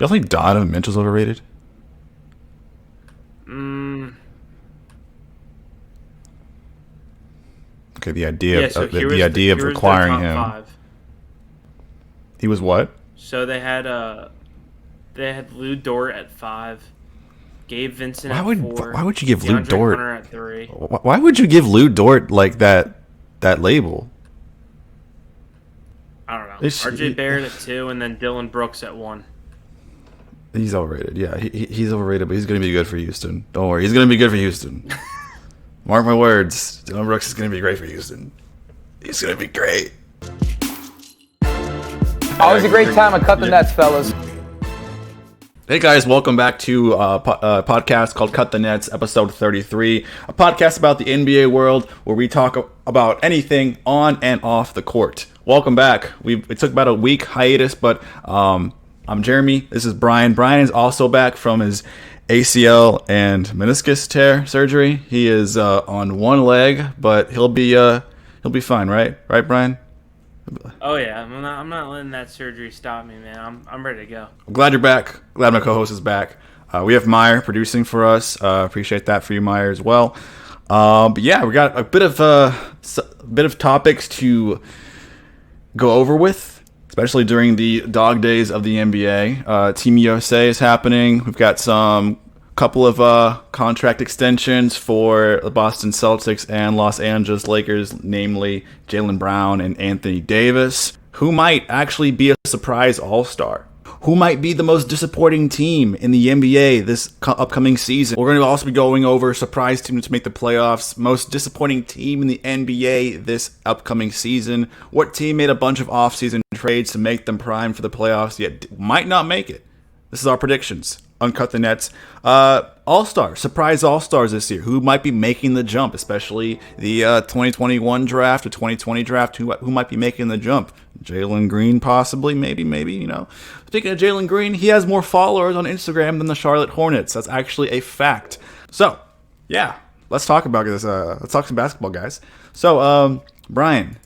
Y'all think Donovan Mitchell's overrated? Mm, Okay, the idea yeah. of So the idea of here was their requiring top him. five. He was what? So they had Lou Dort at 5, Gabe Vincent Why at would 4, why would you give Lou DeAndre Dort? Hunter at 3. Why would you give Lou Dort like that label? I don't know. It's, RJ he, Barrett at 2, and then Dylan Brooks at 1. he's overrated. Yeah, he's overrated, but he's going to be good for Houston. Don't worry, he's going to be good for Houston. Mark my words. Dylan Brooks is going to be great for Houston. He's going to be great. Always a great time at Cut the Nets, fellas. Hey guys, welcome back to a podcast called Cut the Nets, episode 33, a podcast about the NBA world where we talk about anything on and off the court. Welcome back. It took about a week hiatus, but I'm Jeremy. This is Brian. Brian is also back from his ACL and meniscus tear surgery. He is on one leg, but he'll be fine, right? Right, Brian? Oh yeah, I'm not letting that surgery stop me, man. I'm ready to go. I'm glad you're back. Glad my co-host is back. We have Meyer producing for us. Appreciate that for you, Meyer, as well. But yeah, we got a bit of topics to go over with, especially during the dog days of the NBA. Team USA is happening. We've got some couple of contract extensions for the Boston Celtics and Los Angeles Lakers, namely Jaylen Brown and Anthony Davis, who might actually be a surprise all-star. Who might be the most disappointing team in the NBA this upcoming season. We're going to also be going over surprise team to make the playoffs, most disappointing team in the NBA this upcoming season, what team made a bunch of offseason trades to make them prime for the playoffs yet might not make it. This is our predictions. Uncut the Nets. All-Stars, surprise All-Stars this year. Who might be making the jump, especially the 2021 draft, the 2020 draft. Who might be making the jump? Jalen Green, possibly, maybe, you know. Speaking of Jalen Green, he has more followers on Instagram than the Charlotte Hornets. That's actually a fact. So, yeah, let's talk about this. Let's talk some basketball, guys. So, Brian,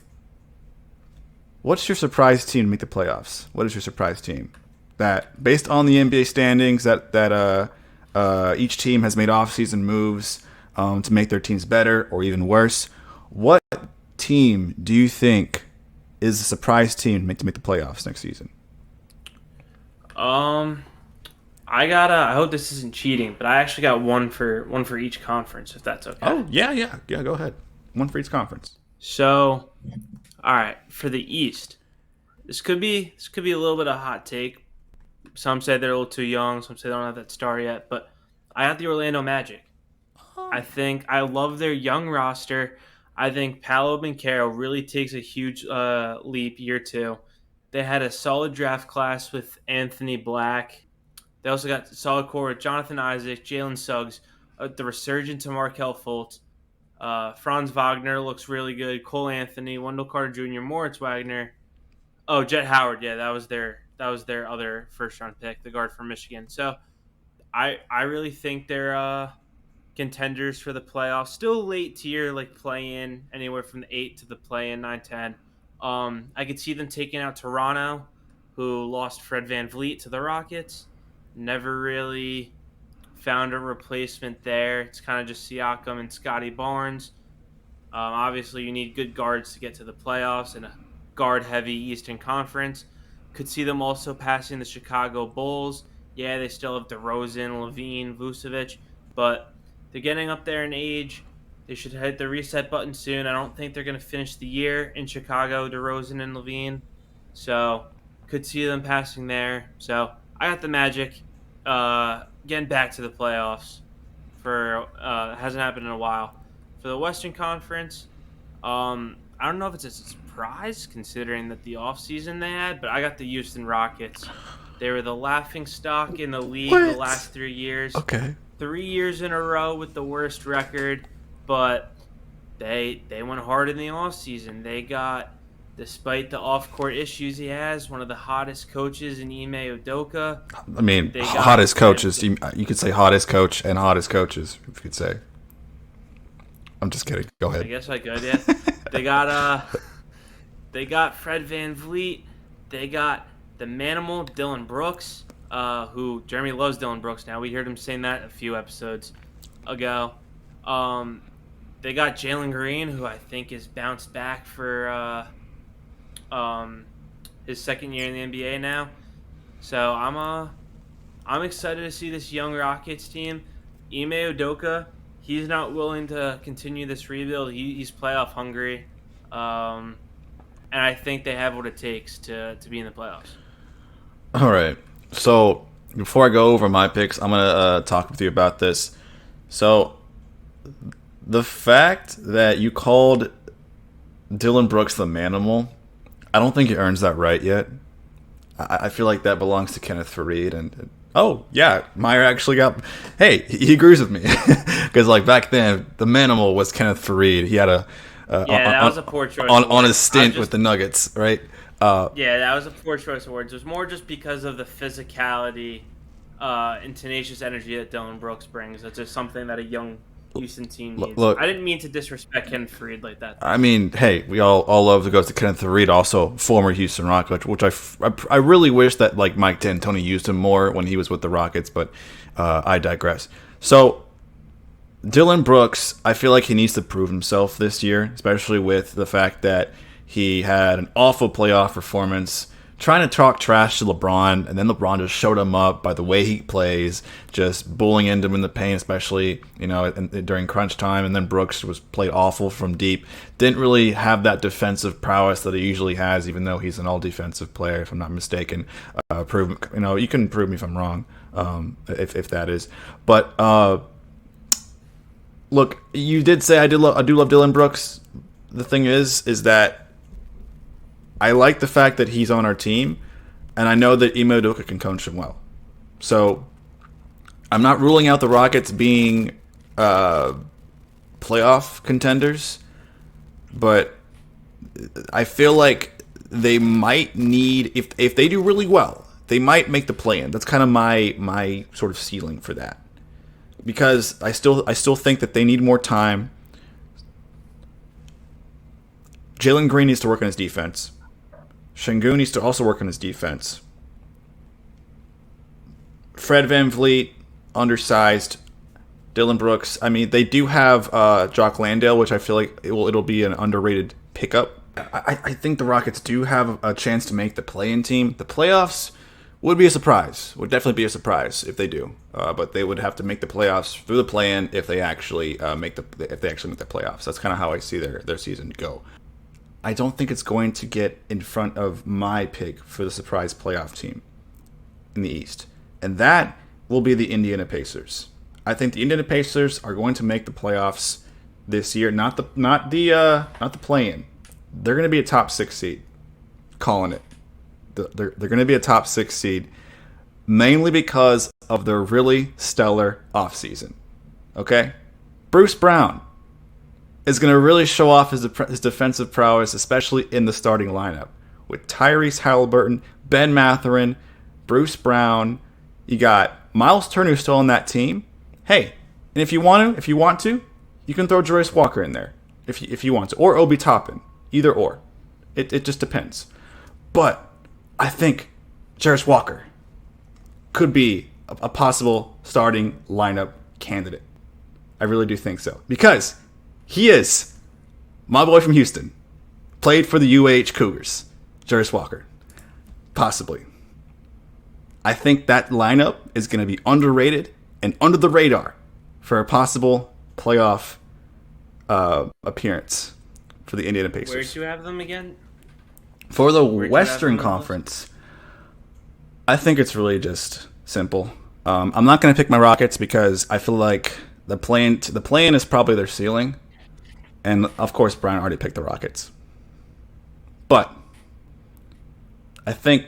what's your surprise team to make the playoffs? What is your surprise team? That, based on the NBA standings, that each team has made offseason moves to make their teams better or even worse. What team do you think is a surprise team to make the playoffs next season? I hope this isn't cheating, but I actually got one for each conference, if that's okay. Oh yeah. Go ahead. One for each conference. So, all right, for the East, this could be a little bit of a hot take. Some say they're a little too young. Some say they don't have that star yet. But I got the Orlando Magic. I love their young roster. I think Paolo Banchero really takes a huge leap year 2. They had a solid draft class with Anthony Black. They also got solid core with Jonathan Isaac, Jalen Suggs, the resurgence of Markelle Fultz. Franz Wagner looks really good. Cole Anthony, Wendell Carter Jr., Moritz Wagner. Oh, Jet Howard. Yeah, that was their other first-round pick, the guard from Michigan. So I really think they're contenders for the playoffs. Still late tier, like play-in, anywhere from the 8 to the play-in, 9, 10. I could see them taking out Toronto, who lost Fred VanVleet to the Rockets. Never really found a replacement there. It's kind of just Siakam and Scotty Barnes. Obviously, you need good guards to get to the playoffs in a guard-heavy Eastern Conference. Could see them also passing the Chicago Bulls. Yeah, they still have DeRozan, Levine, Vucevic, but they're getting up there in age. They should hit the reset button soon. I don't think they're going to finish the year in Chicago, DeRozan and Levine. So, could see them passing there. So, I got the Magic getting back to the playoffs. Hasn't happened in a while. For the Western Conference, I don't know if it's a surprise considering that the offseason they had, but I got the Houston Rockets. They were the laughing stock in the league the last 3 years. Okay. 3 years in a row with the worst record, but they went hard in the offseason. They got, despite the off-court issues he has, one of the hottest coaches in Ime Udoka. I mean, hottest coaches. You could say hottest coach and hottest coaches, if you could say. I'm just kidding. Go ahead. I guess I could, yeah. They got Fred VanVleet. They got the Manimal, Dylan Brooks. who Jeremy loves Dylan Brooks now. We heard him saying that a few episodes ago. They got Jalen Green, who I think is bounced back for his second year in the NBA now. So I'm excited to see this young Rockets team. Ime Udoka, he's not willing to continue this rebuild. He's playoff hungry, and I think they have what it takes to be in the playoffs. All right. So before I go over my picks, I'm gonna talk with you about this. So the fact that you called Dylan Brooks the manimal, I don't think he earns that right yet. I feel like that belongs to Kenneth Faried. And oh yeah, Meyer actually got. Hey, he agrees with me because like back then the manimal was Kenneth Faried. He had that was a poor choice on his stint with the Nuggets, right? That was a poor choice of words. It was more just because of the physicality and tenacious energy that Dylan Brooks brings. It's just something that a young Houston team needs. Look, I didn't mean to disrespect Ken Freed like that. I mean, hey, we all love to go to Kenneth Faried, also former Houston Rocket, which I really wish that like Mike D'Antoni used him more when he was with the Rockets, but I digress. So Dylan Brooks, I feel like he needs to prove himself this year, especially with the fact that he had an awful playoff performance, trying to talk trash to LeBron, and then LeBron just showed him up by the way he plays, just bullying into him in the paint, especially during crunch time. And then Brooks played awful from deep. Didn't really have that defensive prowess that he usually has, even though he's an all-defensive player, if I'm not mistaken. You can prove me if I'm wrong, if that is. But look, you did say I do love Dylan Brooks. The thing is that I like the fact that he's on our team, and I know that Ime Udoka can coach him well. So I'm not ruling out the Rockets being playoff contenders, but I feel like they might need, if they do really well, they might make the play-in. That's kind of my sort of ceiling for that, because I still think that they need more time. Jalen Green needs to work on his defense. Şengün needs to also work on his defense. Fred VanVleet, undersized. Dylan Brooks. I mean, they do have Jock Landale, which I feel like it'll be an underrated pickup. I think the Rockets do have a chance to make the play-in team. The playoffs would be a surprise. Would definitely be a surprise if they do. But they would have to make the playoffs through the play-in if they actually make the playoffs. That's kind of how I see their season go. I don't think it's going to get in front of my pick for the surprise playoff team in the East, and that will be the Indiana Pacers. I think the Indiana Pacers are going to make the playoffs this year, not the play-in. They're going to be a top 6 seed. Calling it. They're going to be a top 6 seed, mainly because of their really stellar offseason. Okay, Bruce Brown is going to really show off his defensive prowess, especially in the starting lineup. With Tyrese Halliburton, Ben Mathurin, Bruce Brown, you got Miles Turner still on that team. Hey, and if you want to, you can throw Jarace Walker in there if you want to, or Obi Toppin, either or. It just depends. But I think Jarace Walker could be a possible starting lineup candidate. I really do think so, because he is my boy from Houston. Played for the UH Cougars. Jarace Walker. Possibly. I think that lineup is going to be underrated and under the radar for a possible playoff appearance for the Indiana Pacers. Where did you have them again? For the Western Conference, I think it's really just simple. I'm not going to pick my Rockets because I feel like the play-in is probably their ceiling. And, of course, Brian already picked the Rockets. But I think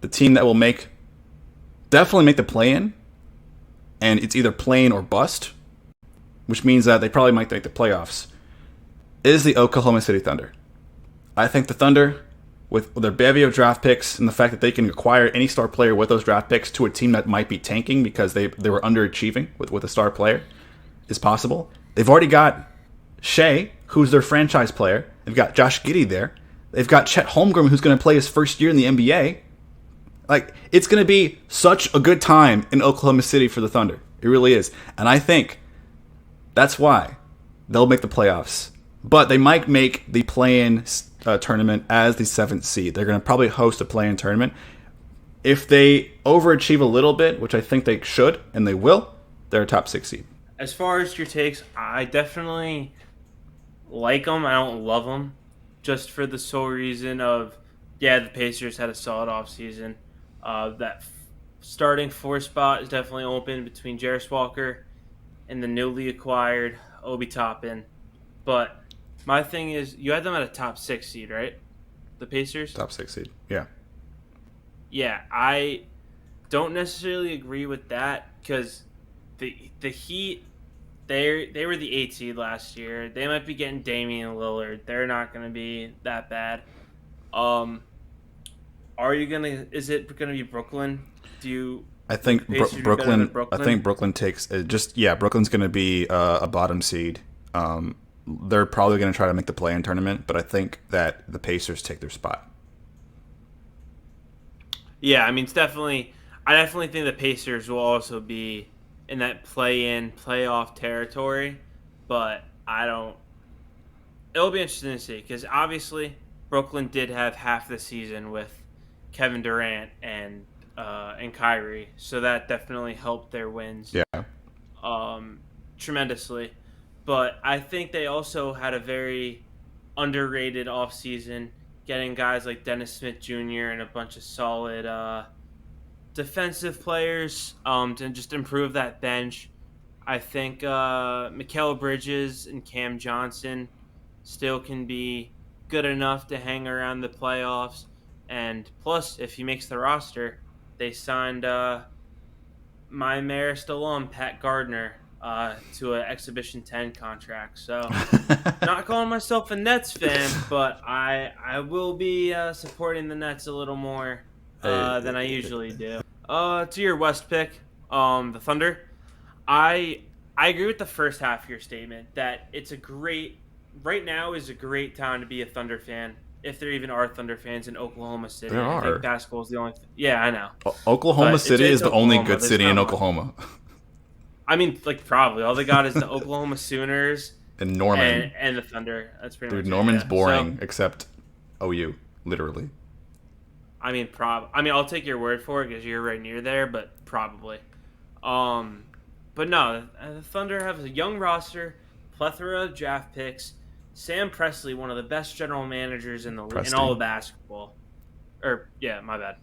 the team that will definitely make the play-in, and it's either play-in or bust, which means that they probably might make the playoffs, is the Oklahoma City Thunder. I think the Thunder, with their bevy of draft picks and the fact that they can acquire any star player with those draft picks to a team that might be tanking because they were underachieving with a star player, is possible. They've already got Shea, who's their franchise player. They've got Josh Giddey there. They've got Chet Holmgren, who's going to play his first year in the NBA. Like, it's going to be such a good time in Oklahoma City for the Thunder. It really is. And I think that's why they'll make the playoffs. But they might make the play-in tournament as the 7th seed. They're going to probably host a play-in tournament. If they overachieve a little bit, which I think they should, and they will, they're a top 6 seed. As far as your takes, I definitely like them. I don't love them, just for the sole reason of, the Pacers had a solid offseason. That starting 4 spot is definitely open between Jarris Walker and the newly acquired Obi Toppin. But my thing is, you had them at a top 6 seed, right? The Pacers? Top 6 seed, yeah. Yeah, I don't necessarily agree with that because the Heat, they were the 8 seed last year. They might be getting Damian Lillard. They're not going to be that bad. Is it going to be Brooklyn? I think Brooklyn. I think Brooklyn takes Brooklyn's going to be a bottom seed. They're probably going to try to make the play-in tournament, but I think that the Pacers take their spot. Yeah, I mean, I definitely think the Pacers will also be in that play-in, playoff territory, but it'll be interesting to see, because obviously Brooklyn did have half the season with Kevin Durant and Kyrie, so that definitely helped their wins tremendously. But I think they also had a very underrated offseason, getting guys like Dennis Smith Jr. and a bunch of solid defensive players to just improve that bench. I think Mikal Bridges and Cam Johnson still can be good enough to hang around the playoffs. And plus, if he makes the roster, they signed my Marist alum, Pat Gardner, to an Exhibition 10 contract. So, not calling myself a Nets fan, but I will be supporting the Nets a little more than I usually do. To your West pick, the Thunder, I agree with the first half of your statement that right now is a great time to be a Thunder fan. If there even are Thunder fans in Oklahoma City. There are. I think basketball is the only yeah, I know. Oklahoma City is the only good city in not Oklahoma. I mean, like, probably. All they got is the Oklahoma Sooners and Norman. And the Thunder. That's pretty much it. Norman's boring, except OU, literally. I mean, I'll take your word for it because you're right near there, but probably. But no, the Thunder have a young roster, plethora of draft picks. Sam Presti, one of the best general managers in all of basketball. My bad.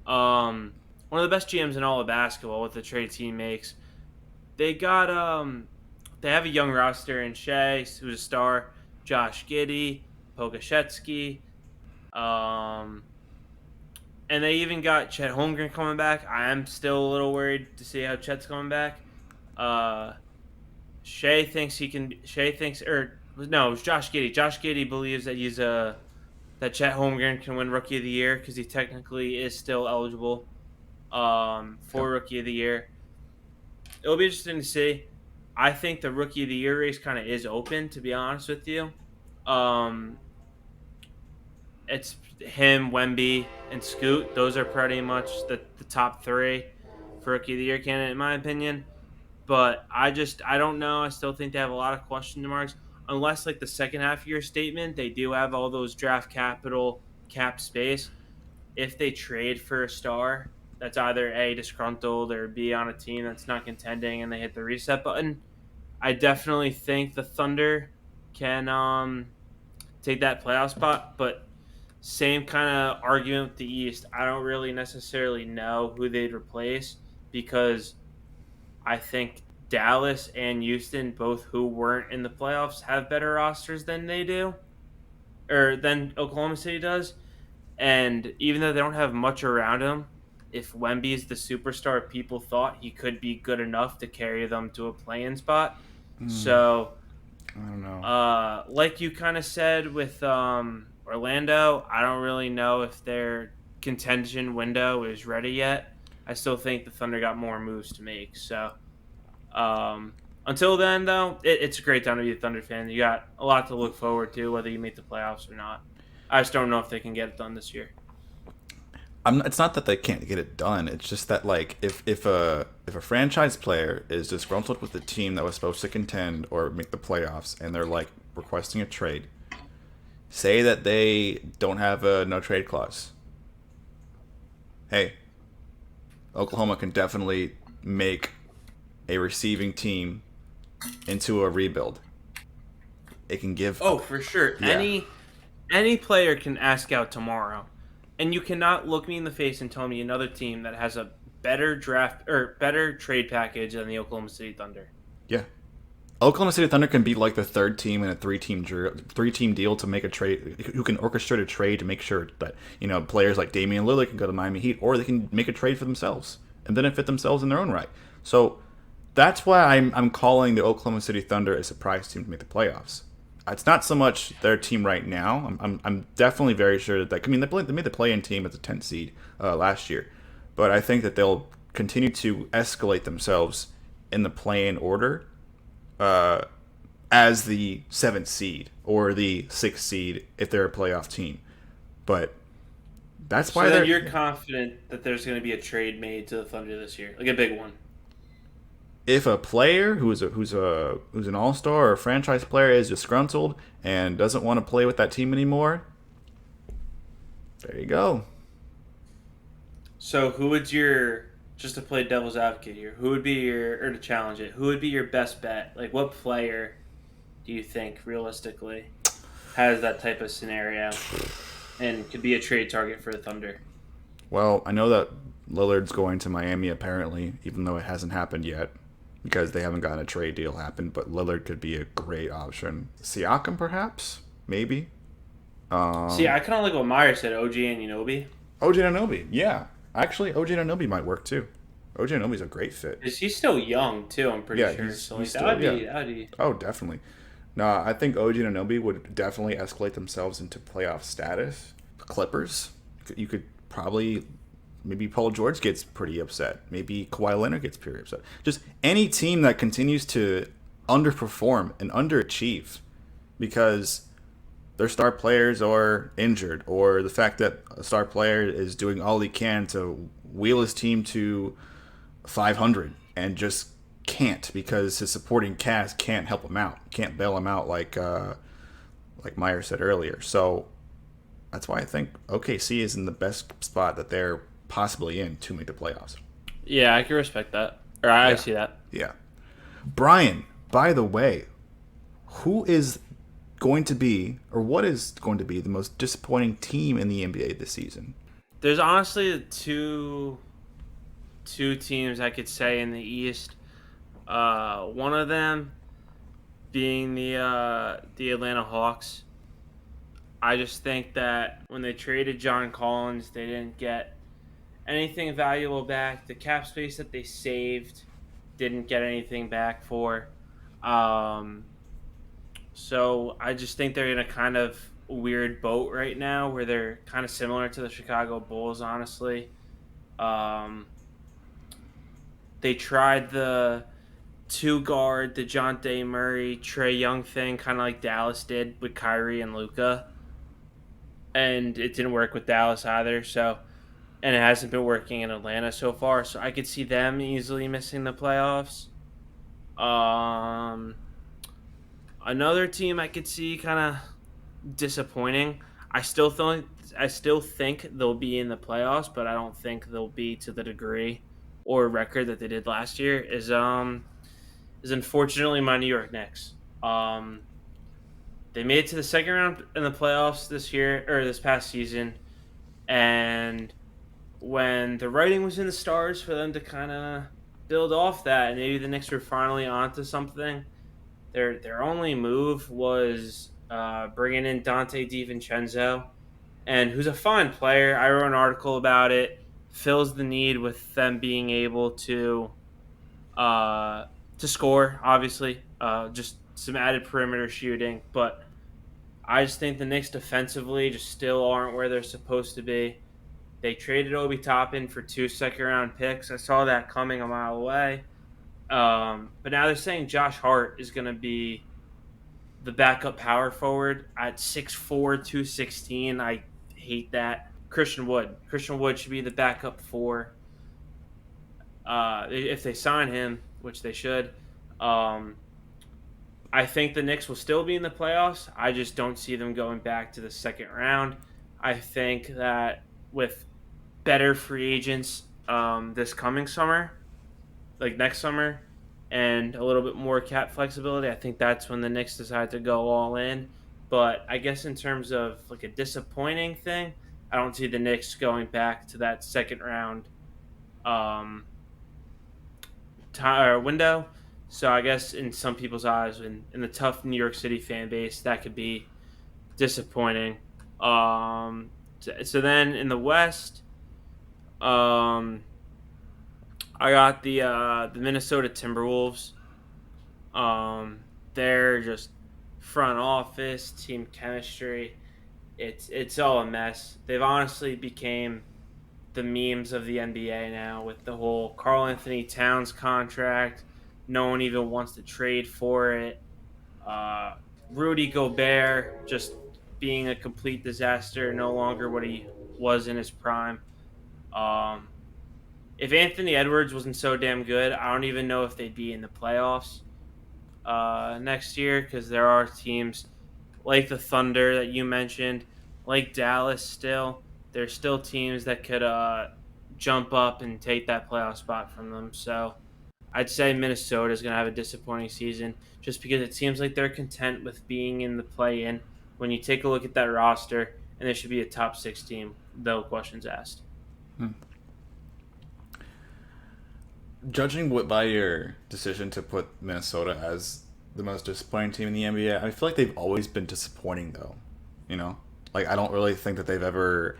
One of the best GMs in all of basketball with the trades he makes. They have a young roster in Shea, who's a star, Josh Giddey, Pokusevski, and they even got Chet Holmgren coming back. I am still a little worried to see how Chet's coming back. Shea thinks it was Josh Giddey. Josh Giddey believes that that Chet Holmgren can win Rookie of the Year because he technically is still eligible for Rookie of the Year. It'll be interesting to see. I think the Rookie of the Year race kind of is open, to be honest with you. It's him, Wemby, and Scoot. Those are pretty much the top 3 for Rookie of the Year candidate, in my opinion. But I don't know. I still think they have a lot of question marks. Unless, like, the second half of your statement, they do have all those draft capital, cap space. If they trade for a star that's either A, disgruntled, or B, on a team that's not contending and they hit the reset button, I definitely think the Thunder can take that playoff spot. But same kind of argument with the East. I don't really necessarily know who they'd replace because I think Dallas and Houston, both who weren't in the playoffs, have better rosters than they do, or than Oklahoma City does. And even though they don't have much around them, if Wemby is the superstar people thought, he could be good enough to carry them to a play-in spot. So, I don't know. Like you kind of said with Orlando, I don't really know if their contention window is ready yet. I still think the Thunder got more moves to make. So, until then, though, it's a great time to be a Thunder fan. You got a lot to look forward to, whether you make the playoffs or not. I just don't know if they can get it done this year. It's not that they can't get it done. It's just that like if a franchise player is disgruntled with the team that was supposed to contend or make the playoffs, and they're like requesting a trade, say that they don't have a no trade clause. Hey, Oklahoma can definitely make a receiving team into a rebuild. It can give. Oh, for sure. Yeah. Any player can ask out tomorrow, and you cannot look me in the face and tell me another team that has a better draft or better trade package than the Oklahoma City Thunder. Yeah. Oklahoma City Thunder can be like the third team in a three-team deal to make a trade. Who can orchestrate a trade to make sure that players like Damian Lillard can go to Miami Heat, or they can make a trade for themselves and benefit themselves in their own right. So that's why I'm calling the Oklahoma City Thunder a surprise team to make the playoffs. It's not so much their team right now. I'm definitely very sure that they made the play-in team as a 10th seed last year, but I think that they'll continue to escalate themselves in the play-in order. As the 7th seed or the 6th seed if they're a playoff team. But that's why you're confident that there's going to be a trade made to the Thunder this year, like a big one. If a player who's an all-star or a franchise player is disgruntled and doesn't want to play with that team anymore, there you go. So who would just to play devil's advocate here, or to challenge it, who would be your best bet? Like, what player do you think realistically has that type of scenario and could be a trade target for the Thunder? Well, I know that Lillard's going to Miami apparently, even though it hasn't happened yet because they haven't gotten a trade deal happen, but Lillard could be a great option. Siakam, perhaps? Maybe? See, I kind of like what Meyer said, OG Anunoby. OG Anunoby, yeah. Actually, OG Anunoby might work too. OG Anunoby's a great fit. Is he still young too? I'm pretty sure. That would be. Oh, definitely. No, I think OG Anunoby would definitely escalate themselves into playoff status. The Clippers, you could probably, maybe Paul George gets pretty upset. Maybe Kawhi Leonard gets pretty upset. Just any team that continues to underperform and underachieve because their star players are injured, or the fact that a star player is doing all he can to wheel his team to 500 and just can't because his supporting cast can't help him out, can't bail him out like Meyer said earlier. So that's why I think OKC is in the best spot that they're possibly in to make the playoffs. Yeah, I can respect that. Or I see that. Yeah. Brian, by the way, who is going to be, or what is going to be, the most disappointing team in the NBA this season? There's honestly two teams I could say in the East. One of them being the Atlanta Hawks. I just think that when they traded John Collins, they didn't get anything valuable back. The cap space that they saved didn't get anything back for. So I just think they're in a kind of weird boat right now where they're kind of similar to the Chicago Bulls, honestly. They tried the two-guard, DeJounte Murray, Trae Young thing, kind of like Dallas did with Kyrie and Luka. And it didn't work with Dallas either. And it hasn't been working in Atlanta so far. So I could see them easily missing the playoffs. Another team I could see kind of disappointing. I still think they'll be in the playoffs, but I don't think they'll be to the degree or record that they did last year. Is unfortunately my New York Knicks. They made it to the second round in the playoffs this past season, and when the writing was in the stars for them to kind of build off that, and maybe the Knicks were finally onto something. Their only move was bringing in Dante DiVincenzo, and who's a fine player. I wrote an article about it. Fills the need with them being able to score, obviously. Just some added perimeter shooting, but I just think the Knicks defensively just still aren't where they're supposed to be. They traded Obi Toppin for 2 second-round picks. I saw that coming a mile away. But now they're saying Josh Hart is going to be the backup power forward at 6'4", 216. I hate that. Christian Wood. Christian Wood should be the backup for if they sign him, which they should. I think the Knicks will still be in the playoffs. I just don't see them going back to the second round. I think that with better free agents this coming summer, like next summer, and a little bit more cap flexibility, I think that's when the Knicks decide to go all in. But I guess in terms of like a disappointing thing, I don't see the Knicks going back to that second round window. So I guess in some people's eyes, in the tough New York City fan base, that could be disappointing. So then in the West, I got the Minnesota Timberwolves. They're just front office, team chemistry. It's all a mess. They've honestly became the memes of the NBA now with the whole Karl Anthony Towns contract. No one even wants to trade for it. Rudy Gobert just being a complete disaster, no longer what he was in his prime. If Anthony Edwards wasn't so damn good, I don't even know if they'd be in the playoffs next year, because there are teams like the Thunder that you mentioned, like Dallas still. There's still teams that could jump up and take that playoff spot from them. So I'd say Minnesota is going to have a disappointing season just because it seems like they're content with being in the play-in. When you take a look at that roster, and they should be a top 6 team, no questions asked. Judging by your decision to put Minnesota as the most disappointing team in the NBA, I feel like they've always been disappointing, though. You know? Like, I don't really think that they've ever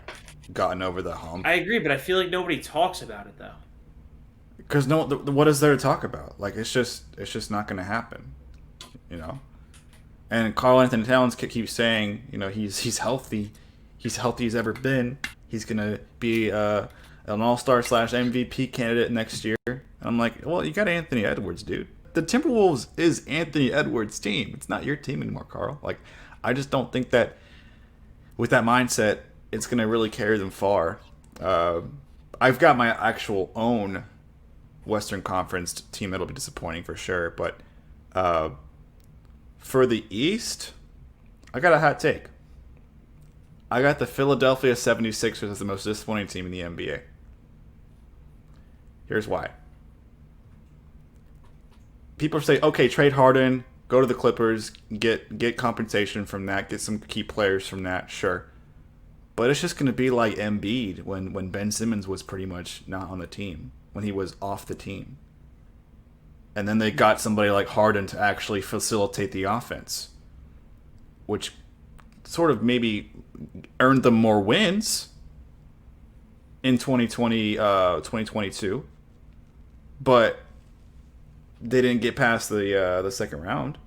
gotten over the hump. I agree, but I feel like nobody talks about it, though. Because what is there to talk about? Like, it's just not going to happen, you know. And Karl Anthony Towns keeps saying, you know, he's healthy, he's healthy as ever been. He's going to be an All-Star / MVP candidate next year. And I'm like, well, you got Anthony Edwards, dude. The Timberwolves is Anthony Edwards' team. It's not your team anymore, Karl. Like, I just don't think that with that mindset, it's going to really carry them far. I've got my actual own Western Conference team that'll be disappointing for sure. But for the East, I got a hot take. I got the Philadelphia 76ers as the most disappointing team in the NBA. Here's why. People say, okay, trade Harden, go to the Clippers, get compensation from that, get some key players from that, sure. But it's just going to be like Embiid when Ben Simmons was pretty much not on the team, when he was off the team. And then they got somebody like Harden to actually facilitate the offense, which sort of maybe earned them more wins in 2022. But they didn't get past the second round.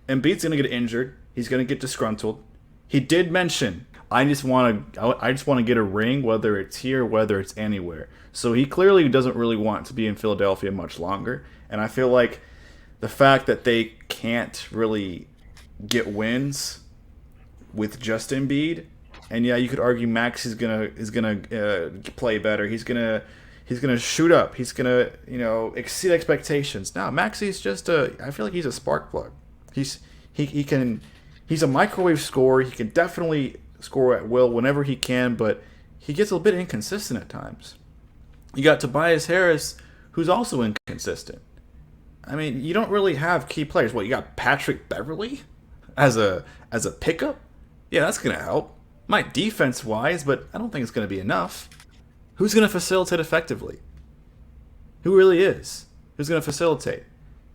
Embiid's going to get injured. He's going to get disgruntled. He did mention, I just want to get a ring, whether it's here, whether it's anywhere. So he clearly doesn't really want to be in Philadelphia much longer. And I feel like the fact that they can't really get wins with just Embiid, and yeah, you could argue Max is gonna play better. He's gonna shoot up. He's gonna exceed expectations. Now Maxi's just I feel like he's a spark plug. He's a microwave scorer. He can definitely score at will whenever he can, but he gets a bit inconsistent at times. You got Tobias Harris, who's also inconsistent. I mean, you don't really have key players. What, you got Patrick Beverley as a pickup? Yeah, that's gonna help. Might defense wise, but I don't think it's gonna be enough. Who's gonna facilitate effectively? Who really is? Who's gonna facilitate?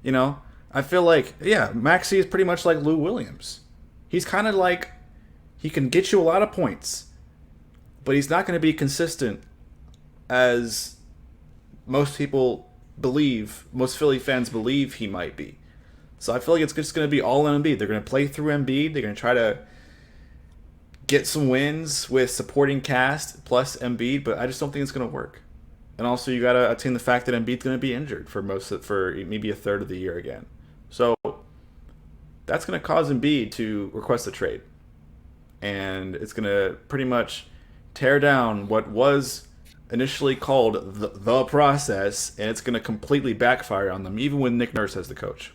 I feel like, yeah, Maxey is pretty much like Lou Williams. He's kind of like, he can get you a lot of points, but he's not going to be consistent as most people believe, most Philly fans believe he might be. So I feel like it's just going to be all on Embiid. They're going to play through Embiid. They're going to try to get some wins with supporting cast plus Embiid, but I just don't think it's going to work. And also, you got to attain the fact that Embiid's going to be injured for maybe a third of the year again. So that's going to cause Embiid to request a trade. And it's going to pretty much tear down what was initially called the process, and it's going to completely backfire on them, even with Nick Nurse as the coach.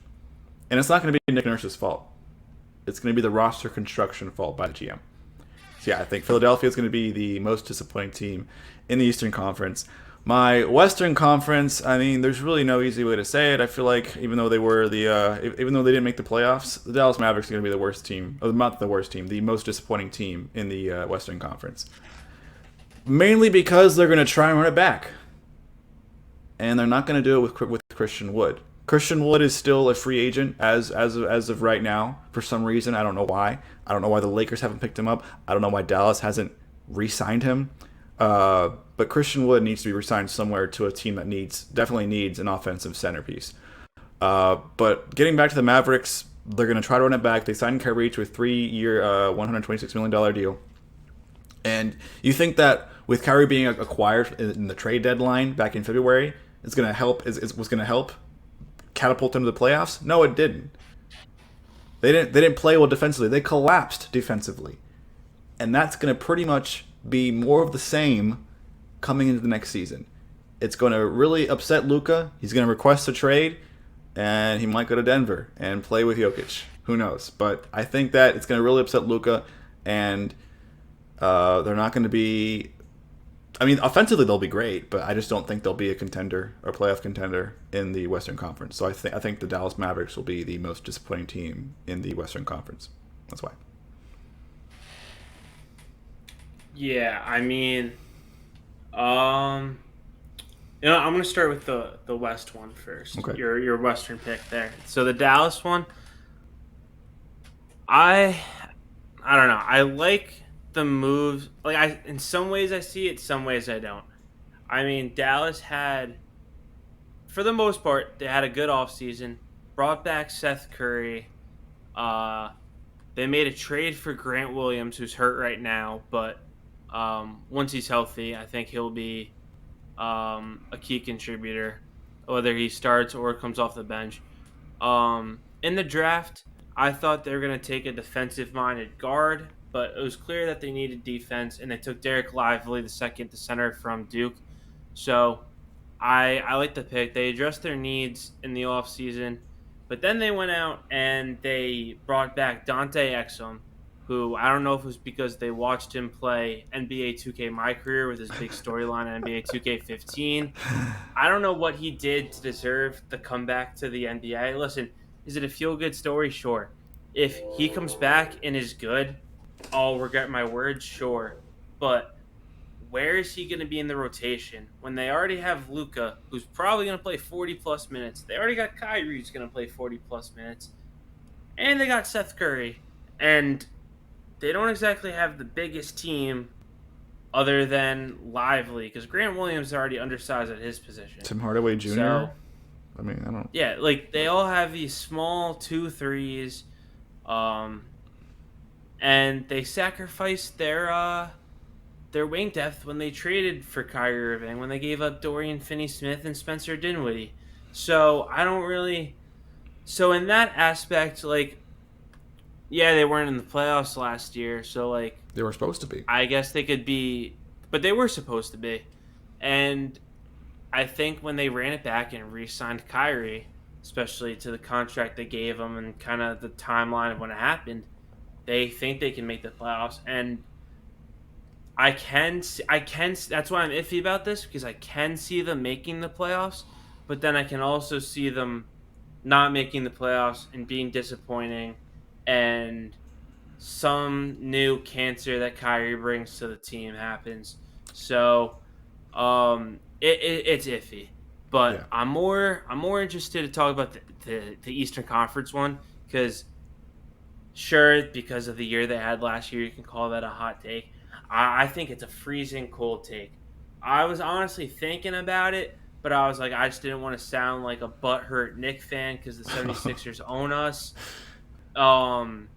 And it's not going to be Nick Nurse's fault. It's going to be the roster construction fault by the GM. So yeah, I think Philadelphia is going to be the most disappointing team in the Eastern Conference. My Western Conference, I mean, there's really no easy way to say it. I feel like even though they didn't make the playoffs, the Dallas Mavericks are going to be the worst team, or not the worst team, the most disappointing team in the Western Conference. Mainly because they're going to try and run it back, and they're not going to do it with Christian Wood. Christian Wood is still a free agent as of right now. For some reason, I don't know why. I don't know why the Lakers haven't picked him up. I don't know why Dallas hasn't re-signed him. But Christian Wood needs to be re-signed somewhere to a team that definitely needs an offensive centerpiece. But getting back to the Mavericks, they're going to try to run it back. They signed Kyrie to a 3-year, $126 million deal. And you think that with Kyrie being acquired in the trade deadline back in February, was going to help catapult into the playoffs? No, it didn't. They didn't play well defensively. They collapsed defensively. And that's going to pretty much be more of the same coming into the next season. It's going to really upset Luka. He's going to request a trade, and he might go to Denver and play with Jokic. Who knows? But I think that it's going to really upset Luka, and they're not going to be... I mean, offensively they'll be great, but I just don't think they'll be a contender or playoff contender in the Western Conference. So I think the Dallas Mavericks will be the most disappointing team in the Western Conference. That's why. Yeah, I mean, I'm going to start with the West one first. Okay. Your Western pick there. So the Dallas one, I don't know. I like the moves. Like, in some ways I see it, some ways I don't. I mean, Dallas had, for the most part, they had a good offseason. Brought back Seth Curry. They made a trade for Grant Williams, who's hurt right now, but once he's healthy, I think he'll be a key contributor, whether he starts or comes off the bench. In the draft, I thought they were going to take a defensive-minded guard, but it was clear that they needed defense, and they took Derek Lively, the center from Duke. So I like the pick. They addressed their needs in the offseason, but then they went out and they brought back Dante Exum, who I don't know if it was because they watched him play NBA 2K My Career with his big storyline in NBA 2K15. I don't know what he did to deserve the comeback to the NBA. Listen, is it a feel-good story? Sure. If he comes back and is good, I'll regret my words, sure. But where is he going to be in the rotation when they already have Luka, who's probably going to play 40-plus minutes? They already got Kyrie, who's going to play 40-plus minutes. And they got Seth Curry. And they don't exactly have the biggest team other than Lively, because Grant Williams is already undersized at his position. Tim Hardaway Jr.? So, I mean, I don't... Yeah, like, they all have these small 2-3s, and they sacrificed their wing depth when they traded for Kyrie Irving, when they gave up Dorian Finney-Smith and Spencer Dinwiddie. So, I don't really... So, in that aspect, like... Yeah, they weren't in the playoffs last year, so, like... They were supposed to be. I guess they could be... But they were supposed to be. And I think when they ran it back and re-signed Kyrie, especially to the contract they gave him and kind of the timeline of when it happened, they think they can make the playoffs. And I can... That's why I'm iffy about this, because I can see them making the playoffs, but then I can also see them not making the playoffs and being disappointing, and some new cancer that Kyrie brings to the team happens. So it's iffy. But yeah. I'm more interested to talk about the Eastern Conference one, because sure, because of the year they had last year, you can call that a hot take. I think it's a freezing cold take. I was honestly thinking about it, but I was like, I just didn't want to sound like a butthurt Knicks fan because the 76ers own us. And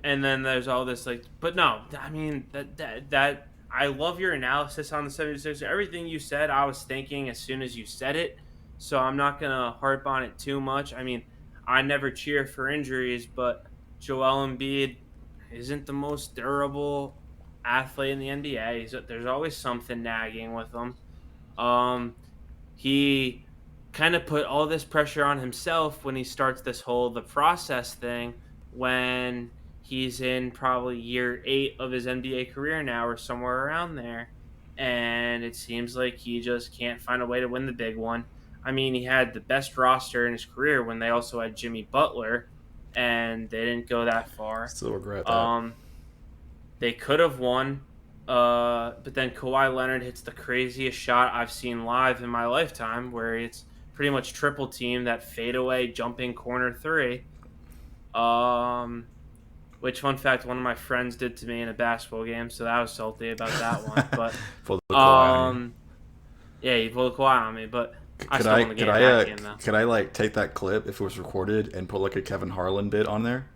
then there's all this, like, but no, I mean, that I love your analysis on the 76ers. Everything you said, I was thinking as soon as you said it, so I'm not going to harp on it too much. I mean, I never cheer for injuries, but Joel Embiid isn't the most durable athlete in the NBA. There's always something nagging with him. He kind of put all this pressure on himself when he starts the process thing when he's in probably year 8 of his NBA career now or somewhere around there. And it seems like he just can't find a way to win the big one. I mean, he had the best roster in his career when they also had Jimmy Butler, and they didn't go that far. Still regret that. They could have won, but then Kawhi Leonard hits the craziest shot I've seen live in my lifetime, where it's pretty much triple team that fadeaway jumping corner three. Which, fun fact, one of my friends did to me in a basketball game, so I was salty about that one. But yeah, he pulled a Kawhi on me, but I still won the game. Could I like take that clip if it was recorded and put like a Kevin Harlan bit on there?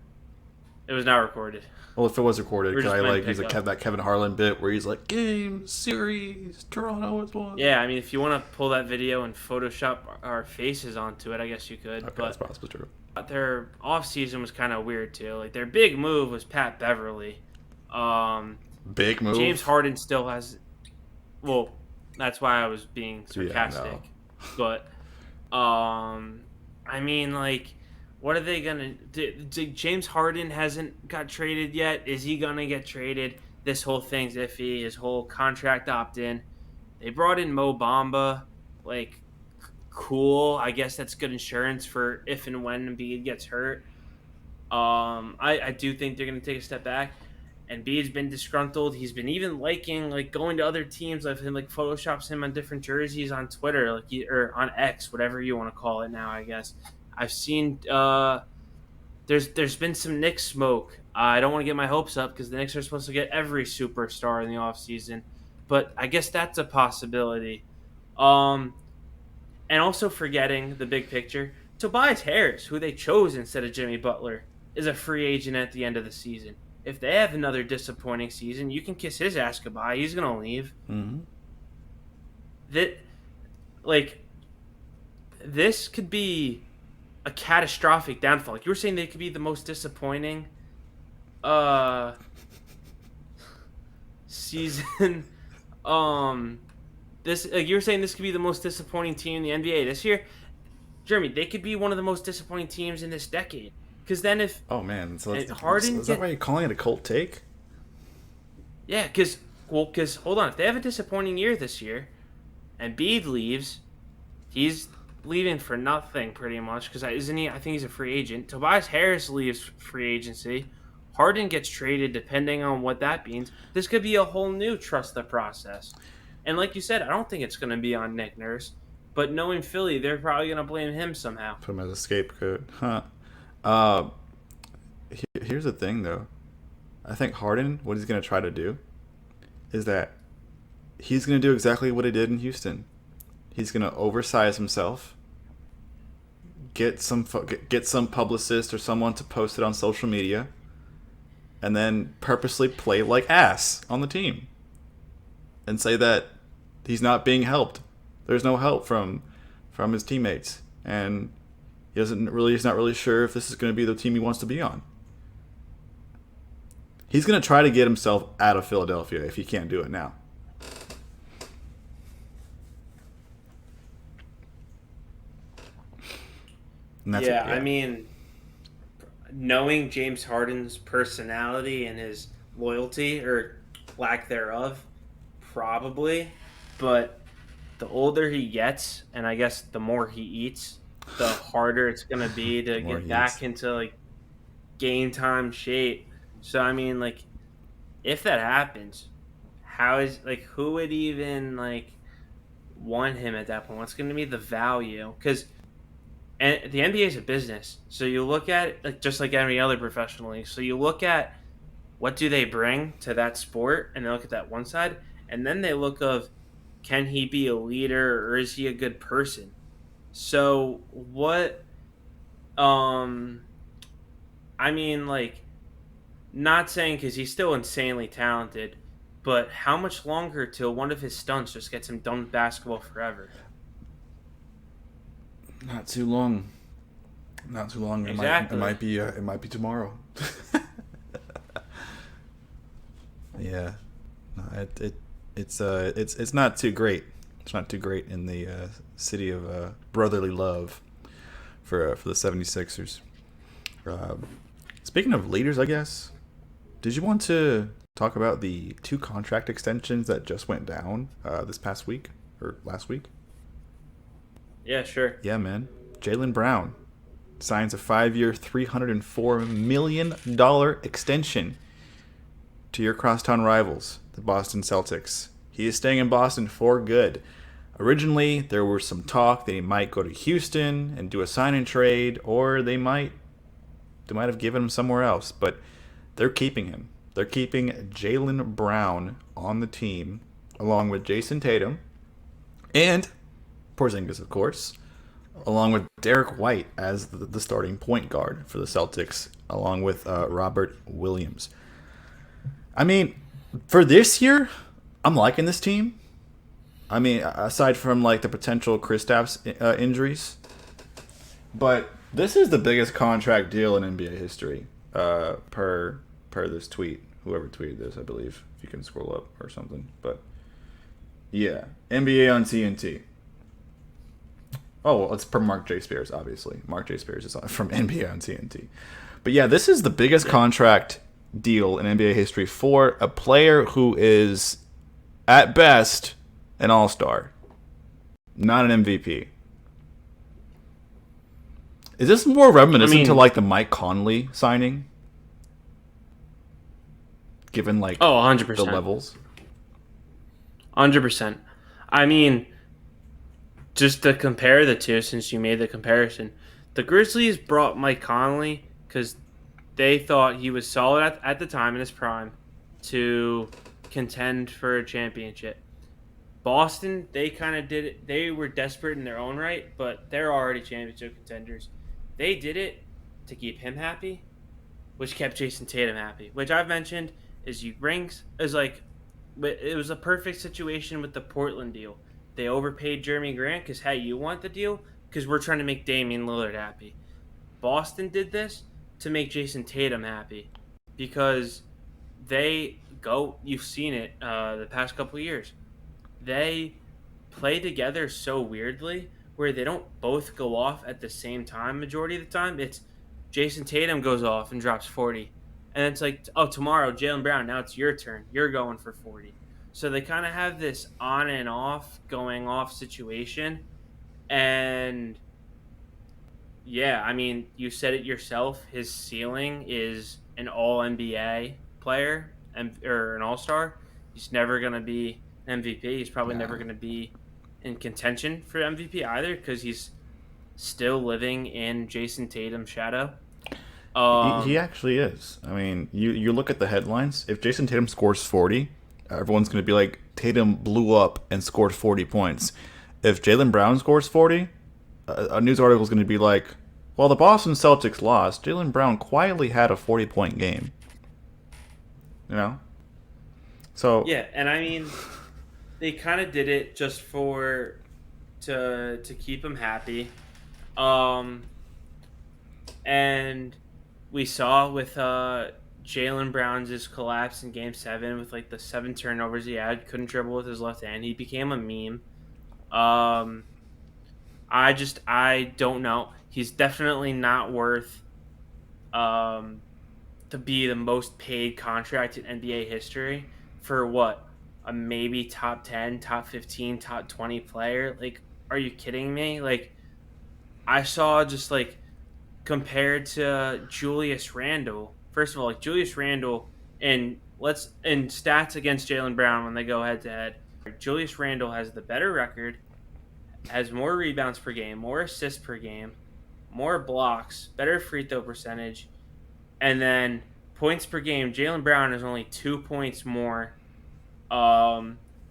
It was not recorded. Well, if it was recorded, could I like use that Kevin Harlan bit where he's like, game, series, Toronto has won? Yeah, I mean, if you want to pull that video and Photoshop our faces onto it, I guess you could. Okay, but that's possibly true. Their offseason was kind of weird, too. Like, their big move was Pat Beverly. Big move? James Harden still has... Well, that's why I was being sarcastic. Yeah, no. But, I mean, like... What are they going to do? James Harden hasn't got traded yet. Is he going to get traded? This whole thing's iffy. His whole contract opt-in. They brought in Mo Bamba. Like, cool. I guess that's good insurance for if and when Embiid gets hurt. I do think they're going to take a step back. Embiid's been disgruntled. He's been even liking, like, going to other teams. Like, photoshops him on different jerseys on Twitter, or on X, whatever you want to call it now, I guess. I've seen there's been some Knicks smoke. I don't want to get my hopes up because the Knicks are supposed to get every superstar in the offseason. But I guess that's a possibility. And also forgetting the big picture, Tobias Harris, who they chose instead of Jimmy Butler, is a free agent at the end of the season. If they have another disappointing season, you can kiss his ass goodbye. He's going to leave. Mm-hmm. This could be a catastrophic downfall. Like you were saying, they could be the most disappointing season. This you were saying this could be the most disappointing team in the NBA this year. Jeremy, they could be one of the most disappointing teams in this decade. Because then if Harden, is that why you're calling it a cult take? Yeah, because hold on, if they have a disappointing year this year, and Embiid leaves, he's leaving for nothing pretty much because isn't he? I think he's a free agent. Tobias Harris leaves free agency. Harden gets traded depending on what that means. This could be a whole new trust the process. And like you said, I don't think it's going to be on Nick Nurse. But knowing Philly, they're probably going to blame him somehow. Put him as a scapegoat. Here's the thing, though. I think Harden, what he's going to try to do is that he's going to do exactly what he did in Houston. He's going to oversize himself, get some publicist or someone to post it on social media, and then purposely play like ass on the team and say that he's not being helped. There's no help from his teammates, and he's not really sure if this is going to be the team he wants to be on. He's going to try to get himself out of Philadelphia if he can't do it now. I mean, knowing James Harden's personality and his loyalty, or lack thereof, probably. But the older he gets, and I guess the more he eats, the harder it's going to be to get back into, like, game time shape. So, I mean, like, if that happens, who would even, like, want him at that point? What's going to be the value? Because and the NBA is a business, so you look at it like just like any other professional league. So you look at what do they bring to that sport, and they look at that one side, and then they look of can he be a leader or is he a good person? So what? I mean, like, not saying because he's still insanely talented, but how much longer till one of his stunts just gets him done with basketball forever? Not too long. Exactly. It might be tomorrow. Yeah. it's not too great. It's not too great in the city of brotherly love for the 76ers. Speaking of leaders, I guess, did you want to talk about the 2 contract extensions that just went down this past week or last week? Yeah, sure. Yeah, man. Jaylen Brown signs a 5-year, $304 million extension to your crosstown rivals, the Boston Celtics. He is staying in Boston for good. Originally, there was some talk that he might go to Houston and do a sign and trade, or they might have given him somewhere else, but they're keeping him. They're keeping Jaylen Brown on the team, along with Jason Tatum and Porzingis, of course, along with Derek White as the starting point guard for the Celtics, along with Robert Williams. I mean, for this year, I'm liking this team. I mean, aside from like the potential Kristaps injuries, but this is the biggest contract deal in NBA history, per this tweet. Whoever tweeted this, I believe, if you can scroll up or something. But yeah, NBA on TNT. Oh, well, it's per Mark J. Spears, obviously. Mark J. Spears is from NBA on TNT. But yeah, this is the biggest contract deal in NBA history for a player who is, at best, an all-star, not an MVP. Is this more reminiscent to like the Mike Conley signing? Given like 100%. the levels? 100%. I mean, just to compare the two, since you made the comparison, the Grizzlies brought Mike Conley because they thought he was solid at the time in his prime to contend for a championship. Boston, they kind of did it. They were desperate in their own right, but they're already championship contenders. They did it to keep him happy, which kept Jason Tatum happy, which I've mentioned is it was a perfect situation with the Portland deal. They overpaid Jeremy Grant because, hey, you want the deal? Because we're trying to make Damian Lillard happy. Boston did this to make Jason Tatum happy because you've seen it the past couple of years. They play together so weirdly where they don't both go off at the same time majority of the time. It's Jason Tatum goes off and drops 40. And it's like, oh, tomorrow, Jaylen Brown, now it's your turn. You're going for 40. So they kind of have this on and off, going off situation. And, yeah, I mean, you said it yourself. His ceiling is an all-NBA player or an all-star. He's never going to be an MVP. He's probably never going to be in contention for MVP either because he's still living in Jason Tatum's shadow. He actually is. I mean, you look at the headlines. If Jason Tatum scores 40, everyone's going to be like, Tatum blew up and scored 40 points. If Jaylen Brown scores 40, a news article is going to be like, well, the Boston Celtics lost. Jaylen Brown quietly had a 40-point game. You know? So yeah, and I mean, they kind of did it just to keep him happy. And we saw with Jaylen Brown's collapse in Game 7 with like the 7 turnovers he had, couldn't dribble with his left hand. He became a meme. I don't know. He's definitely not worth to be the most paid contract in NBA history for what? A maybe top 10, top 15, top 20 player? Like, are you kidding me? Like, I saw just like compared to Julius Randle. First of all, like Julius Randle in stats against Jaylen Brown when they go head to head. Julius Randle has the better record, has more rebounds per game, more assists per game, more blocks, better free throw percentage, and then points per game. Jaylen Brown is only 2 points more.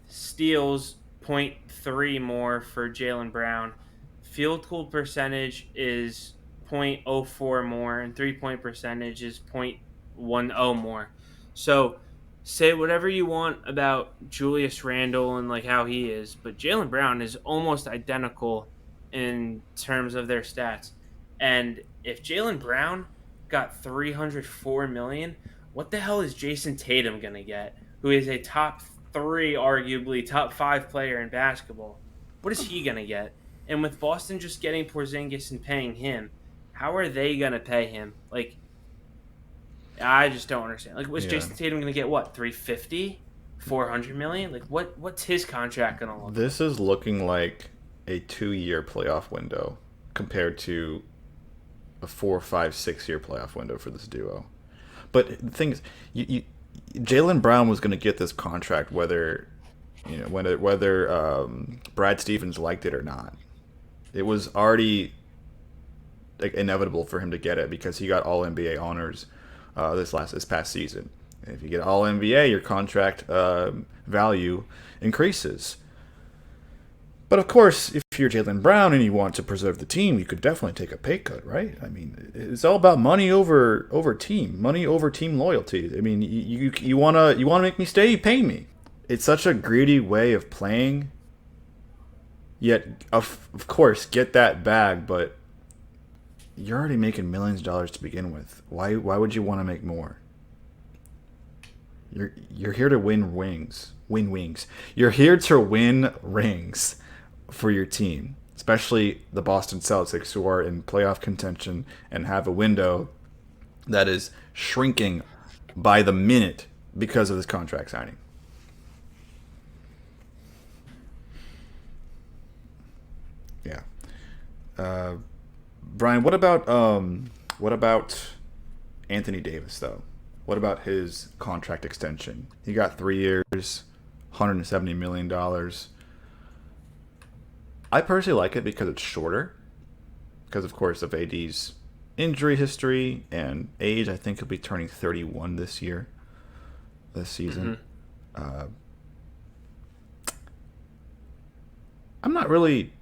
Steals 0.3 more for Jaylen Brown. Field goal percentage is 0.04 more, and 3-point percentage is 0.10 more. So say whatever you want about Julius Randle and like how he is, but Jaylen Brown is almost identical in terms of their stats. And if Jaylen Brown got $304 million, what the hell is Jason Tatum gonna get, who is a top 3, arguably top 5 player in basketball. What is he gonna get? And with Boston just getting Porzingis and paying him, how are they gonna pay him? Like, I just don't understand. Like, was Yeah. Jason Tatum gonna get what, 350, 400 million? Like, what's his contract gonna look? This is looking like a 2-year playoff window compared to a 4, 5, 6-year playoff window for this duo. But the thing is, Jaylen Brown was going to get this contract whether Brad Stevens liked it or not. It was already like inevitable for him to get it because he got All NBA honors this past season. And if you get All NBA, your contract value increases. But of course, if you're Jaylen Brown and you want to preserve the team, you could definitely take a pay cut, right? I mean, it's all about money over team loyalty. I mean, you wanna make me stay, pay me. It's such a greedy way of playing. Yet, of course, get that bag, but you're already making millions of dollars to begin with. Why would you want to make more? You're here to win wings. You're here to win rings for your team, especially the Boston Celtics, who are in playoff contention and have a window that is shrinking by the minute because of this contract signing. Yeah. Brian, what about Anthony Davis though? What about his contract extension? He got 3 years, $170 million. I personally like it because it's shorter. Because, of course, of AD's injury history and age. I think he'll be turning 31 this season. Mm-hmm. I'm not really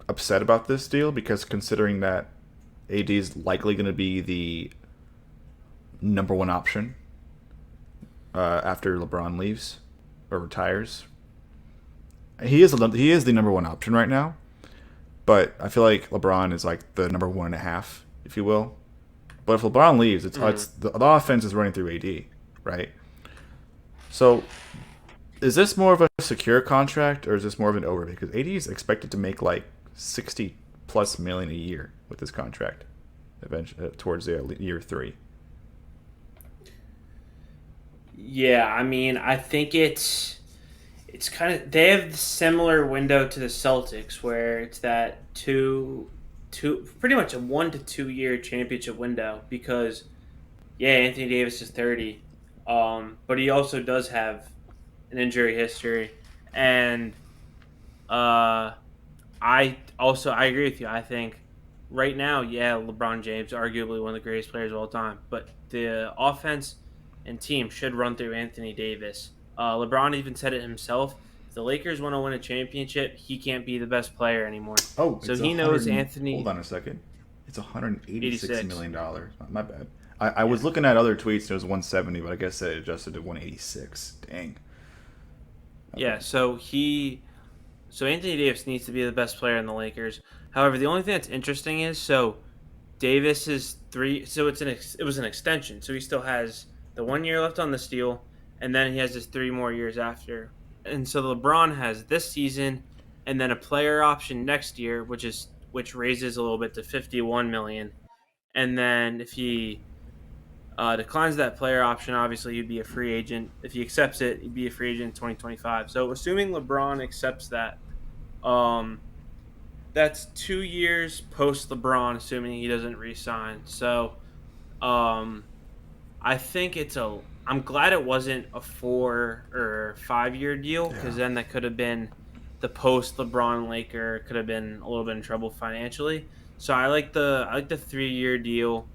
upset about this deal because considering that AD is likely going to be the number one option after LeBron leaves or retires. He is the number one option right now, but I feel like LeBron is like the number 1.5, if you will. But if LeBron leaves, it's the offense is running through AD, right? So, is this more of a secure contract or is this more of an over? Because AD is expected to make like $60+ million a year with this contract, eventually towards the year 3. Yeah, I mean, I think it's kind of, they have the similar window to the Celtics where it's that pretty much a 1 to 2 year championship window because Anthony Davis is 30, but he also does have an injury history, and I agree with you. I think right now, LeBron James arguably one of the greatest players of all time, but the offense and team should run through Anthony Davis. LeBron even said it himself. If the Lakers want to win a championship, he can't be the best player anymore. Oh, so he knows Anthony. Hold on a second. It's $186 million. My bad. I was looking at other tweets and it was 170, but I guess it adjusted to 186. Dang. Okay. Yeah, so Anthony Davis needs to be the best player in the Lakers. However, the only thing that's interesting is Davis is 3. So it was an extension. So he still has the 1 year left on this deal, and then he has his 3 more years after. And so LeBron has this season, and then a player option next year, which raises a little bit to $51 million. And then if he declines that player option, obviously he'd be a free agent. If he accepts it, he'd be a free agent in 2025. So assuming LeBron accepts that, that's 2 years post LeBron, assuming he doesn't re-sign. So I think I'm glad it wasn't a 4 or 5 year deal, because then that could have been the post LeBron Laker could have been a little bit in trouble financially. So I like the 3-year deal.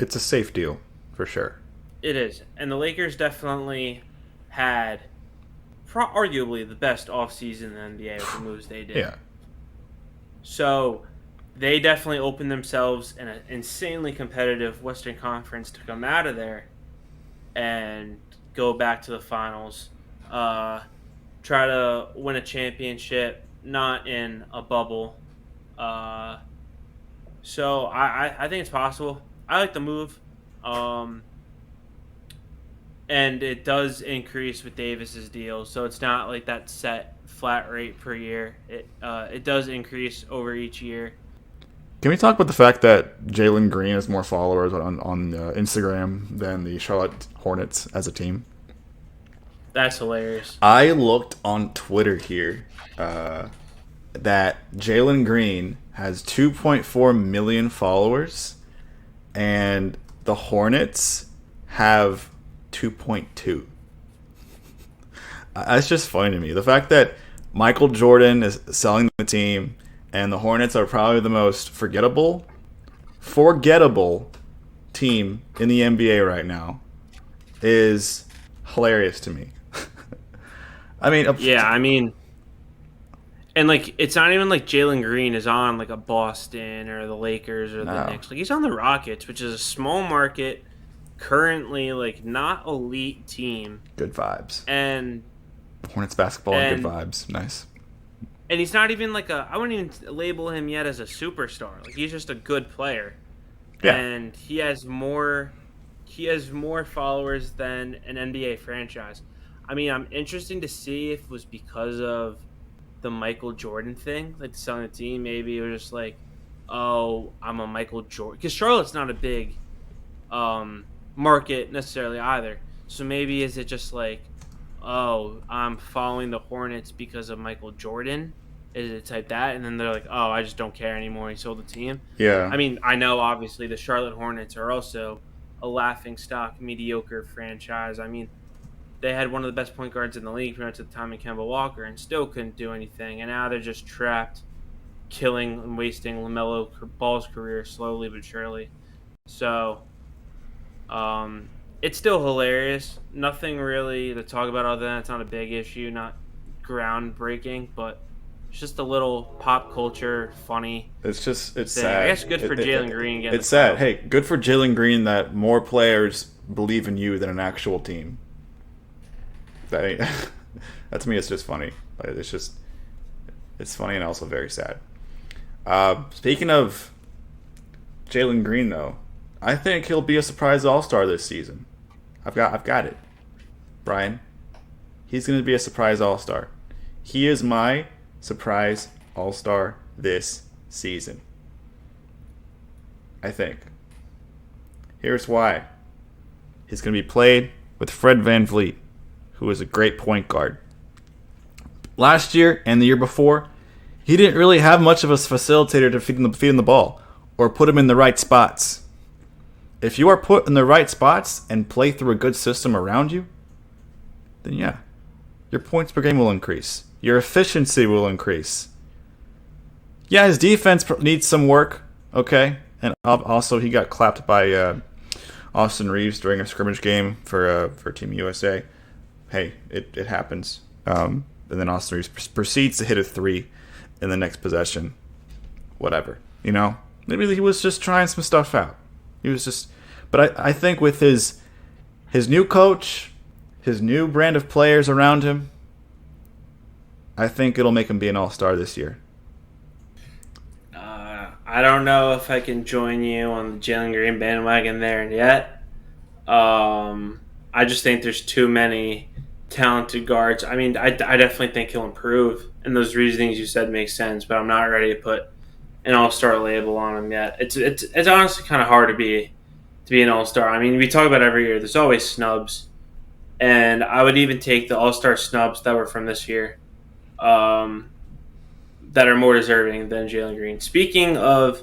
It's a safe deal for sure. It is, and the Lakers definitely had arguably the best offseason in the NBA with the moves they did. Yeah. So they definitely opened themselves in an insanely competitive Western Conference to come out of there and go back to the finals, try to win a championship, not in a bubble. So I think it's possible. I like the move. And it does increase with Davis's deal, so it's not like that set flat rate per year. It does increase over each year. Can we talk about the fact that Jalen Green has more followers on Instagram than the Charlotte Hornets as a team? That's hilarious. I looked on Twitter here that Jalen Green has 2.4 million followers, and the Hornets have 2.2. That's just funny to me. The fact that Michael Jordan is selling the team, and the Hornets are probably the most forgettable team in the NBA right now is hilarious to me. I mean, and like it's not even like Jalen Green is on like a Boston or the Lakers or the Knicks. Like he's on the Rockets, which is a small market, currently like not elite team. Good vibes. And Hornets basketball and good vibes. Nice. And he's not even like I wouldn't even label him yet as a superstar. Like he's just a good player. Yeah. And he has more followers than an NBA franchise. I mean, I'm interested to see if it was because of the Michael Jordan thing, like selling the team. Maybe it was just like, oh, I'm a Michael Jordan. Because Charlotte's not a big market necessarily either. So maybe is it just like, oh, I'm following the Hornets because of Michael Jordan? Is it type that? And then they're like, oh, I just don't care anymore. He sold the team. Yeah. I mean, I know obviously the Charlotte Hornets are also a laughingstock, mediocre franchise. I mean, they had one of the best point guards in the league pretty much at the time in Kemba Walker and still couldn't do anything. And now they're just trapped, killing and wasting LaMelo Ball's career slowly but surely. So, it's still hilarious. Nothing really to talk about other than it's not a big issue, not groundbreaking, but it's just a little pop culture funny. It's thing. sad. I guess good for Jalen Green. It's sad. Hey, good for Jalen Green that more players believe in you than an actual team. That to me, it's just funny. Like, it's funny and also very sad. Speaking of Jalen Green, though, I think he'll be a surprise All-Star this season. I've got it, Brian. He's going to be a surprise All-Star. He is my surprise All-Star this season. I think. Here's why. He's going to be played with Fred VanVleet, who is a great point guard. Last year and the year before, he didn't really have much of a facilitator to feed him the ball or put him in the right spots. If you are put in the right spots and play through a good system around you, then yeah, your points per game will increase. Your efficiency will increase. Yeah, his defense needs some work, okay? And also he got clapped by Austin Reeves during a scrimmage game for Team USA. Hey, it happens. And then Austin Reeves proceeds to hit a 3 in the next possession. Whatever, you know? Maybe he was just trying some stuff out. But I think with his new coach, his new brand of players around him, I think it'll make him be an all-star this year. I don't know if I can join you on the Jalen Green bandwagon there yet. I just think there's too many talented guards. I mean, I definitely think he'll improve, and those reasonings you said make sense, but I'm not ready to put an all-star label on him yet. It's honestly kind of hard to be an all-star. I mean, we talk about every year. There's always snubs, and I would even take the all-star snubs that were from this year, that are more deserving than Jalen Green. Speaking of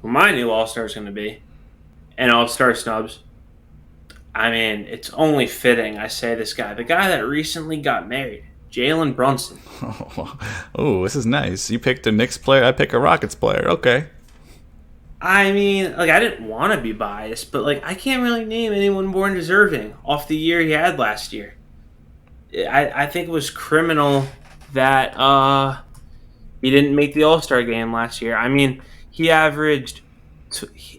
who my new all-star is going to be, and all-star snubs, I mean, it's only fitting I say this guy, the guy that recently got married, Jalen Brunson. Oh, this is nice. You picked a Knicks player, I pick a Rockets player. Okay. I mean, like, I didn't want to be biased, but, like, I can't really name anyone more deserving off the year he had last year. I think it was criminal that he didn't make the All-Star game last year. I mean, he averaged...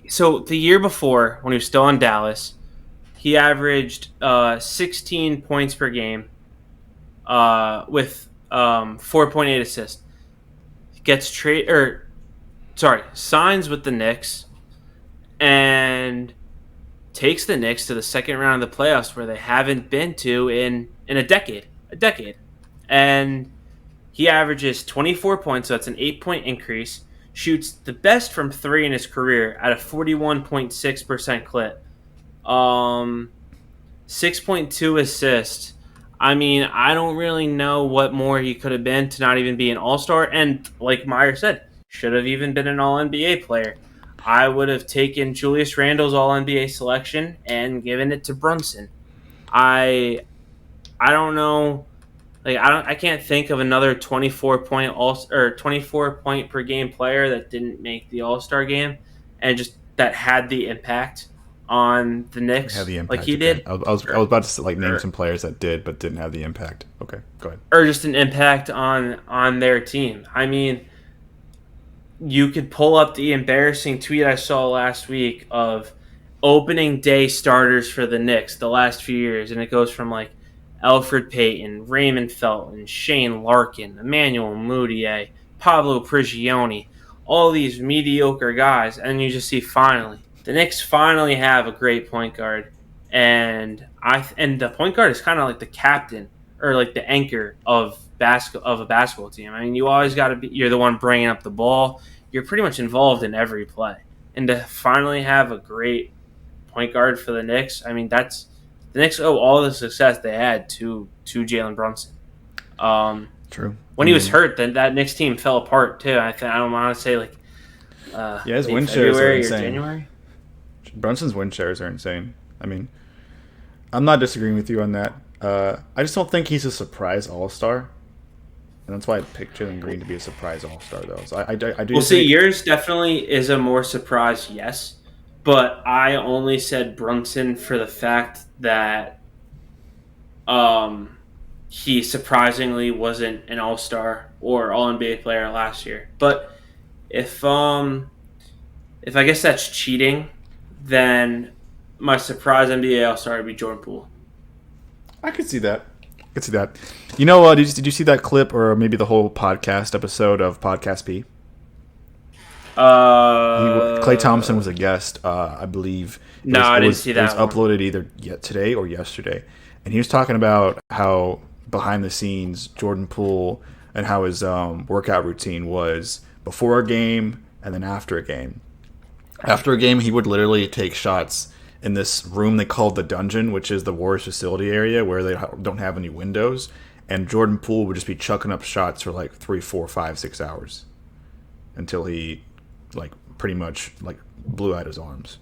So, the year before, when he was still in Dallas, he averaged 16 points per game with 4.8 assists. Signs with the Knicks and takes the Knicks to the second round of the playoffs where they haven't been to in a decade. And he averages 24 points, so that's an 8-point increase. Shoots the best from three in his career at a 41.6% clip. 6.2 assists. I mean, I don't really know what more he could have been to not even be an all-star. And like Meyer said, should have even been an all-NBA player. I would have taken Julius Randle's all-NBA selection and given it to Brunson. I don't know. I can't think of another 24 point per game player that didn't make the All-Star game and just that had the impact on the Knicks Have the like impact he again. did. I was about to name some players that did but didn't have the impact. Okay, go ahead. Or just an impact on their team. I mean, you could pull up the embarrassing tweet I saw last week of opening day starters for the Knicks the last few years, and it goes from like Alfred Payton, Raymond Felton, Shane Larkin, Emmanuel Mudiay, Pablo Prigioni, all these mediocre guys, and you just see finally the Knicks finally have a great point guard, and the point guard is kind of like the captain or like the anchor of a basketball team. I mean, you always got to be. You're the one bringing up the ball. You're pretty much involved in every play, and to finally have a great point guard for the Knicks, I mean the Knicks owe all the success they had to Jalen Brunson. True. When he was hurt, then that Knicks team fell apart too. I don't want to say his win shares are insane. January. Brunson's win shares are insane. I mean, I'm not disagreeing with you on that. I just don't think he's a surprise all-star. And that's why I picked Jalen Green to be a surprise all-star, though. So I do. Well, see, yours definitely is a more surprise, yes. But I only said Brunson for the fact that he surprisingly wasn't an all-star or all-NBA player last year. But if I guess that's cheating, then my surprise NBA all-star would be Jordan Poole. I could see that. You know, did you see that clip or maybe the whole podcast episode of Podcast P? Klay Thompson was a guest, I believe. I didn't see that. It was uploaded either today or yesterday, and he was talking about how behind the scenes Jordan Poole and how his workout routine was before a game and then after a game. After a game, he would literally take shots in this room they called the dungeon, which is the Warriors facility area where they don't have any windows, and Jordan Poole would just be chucking up shots for like 3, 4, 5, 6 hours until he pretty much blew out his arms.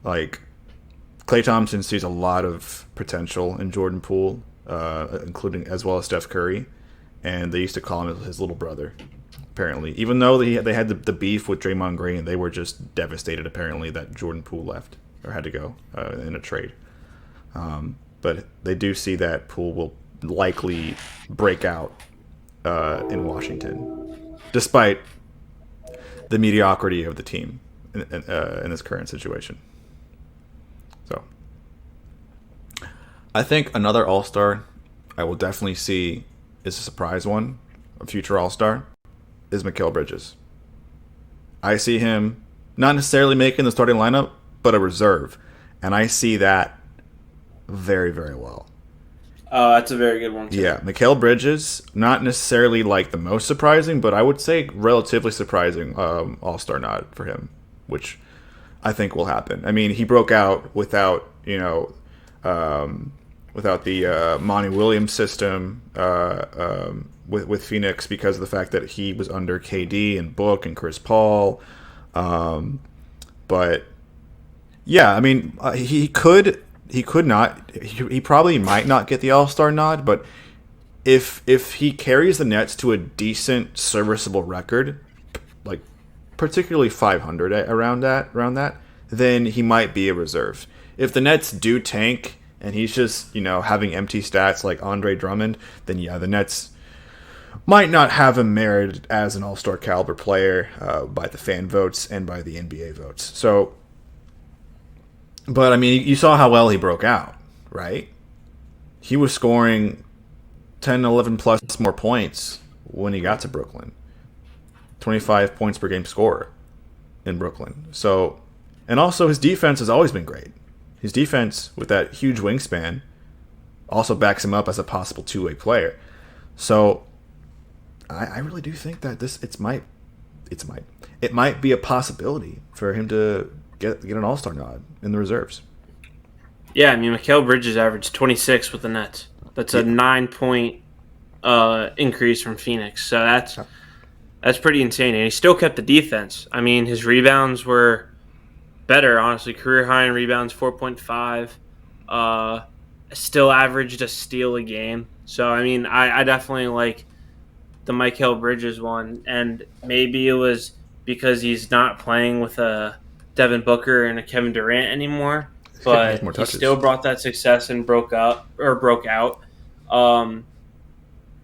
Klay Thompson sees a lot of potential in Jordan Poole, including as well as Steph Curry, and they used to call him his little brother. Apparently, even though they had the beef with Draymond Green, they were just devastated apparently that Jordan Poole left or had to go in a trade. But they do see that Poole will likely break out in Washington, despite the mediocrity of the team in this current situation. So I think another all-star I will definitely see is a surprise one, a future all-star, is Mikal Bridges. I see him not necessarily making the starting lineup, but a reserve. And I see that very, very well. That's a very good one, too. Yeah, Mikal Bridges, not necessarily the most surprising, but I would say relatively surprising all-star nod for him, which I think will happen. I mean, he broke out without the Monty Williams system with Phoenix because of the fact that he was under KD and Book and Chris Paul. But yeah, I mean, he could not. He probably might not get the All-Star nod, but if he carries the Nets to a decent, serviceable record, particularly 500 around that, then he might be a reserve. If the Nets do tank and he's just having empty stats like Andre Drummond, then yeah, the Nets might not have him merited as an all-star caliber player by the fan votes and by the NBA votes. So, but I mean, you saw how well he broke out, right? He was scoring 10, 11 plus more points when he got to Brooklyn. 25 points per game scorer in Brooklyn. So, and also his defense has always been great. his defense with that huge wingspan also backs him up as a possible two-way player. So I really do think that it might be a possibility for him to get an All-Star nod in the reserves. Yeah, I mean, Mikal Bridges averaged 26 with the Nets. That's a 9-point increase from Phoenix. So that's pretty insane. And he still kept the defense. I mean, his rebounds were better, honestly. Career high in rebounds, 4.5. Still averaged a steal a game. So, I mean, I definitely like the Mikal Bridges one. And maybe it was because he's not playing with a Devin Booker and a Kevin Durant anymore. But he still brought that success and broke out.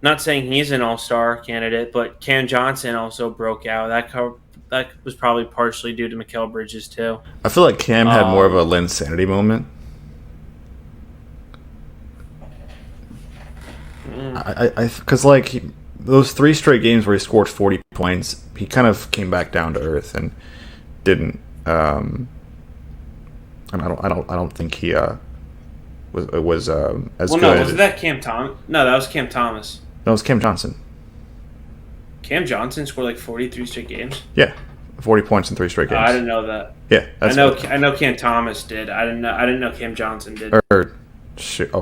Not saying he's an all-star candidate, but Cam Johnson also broke out. That was probably partially due to Mikal Bridges too. I feel like Cam had more of a Linsanity moment. Because like those 3 straight games where he scored 40 points, he kind of came back down to earth and didn't. And I don't think he was as good. No, wasn't that Cam Thomas? No, that was Cam Thomas. No, it was Cam Johnson. Cam Johnson scored like 43 straight games. Yeah, 40 points in 3 straight games. I didn't know that. Yeah, I know Cam Thomas did. I didn't know Cam Johnson did.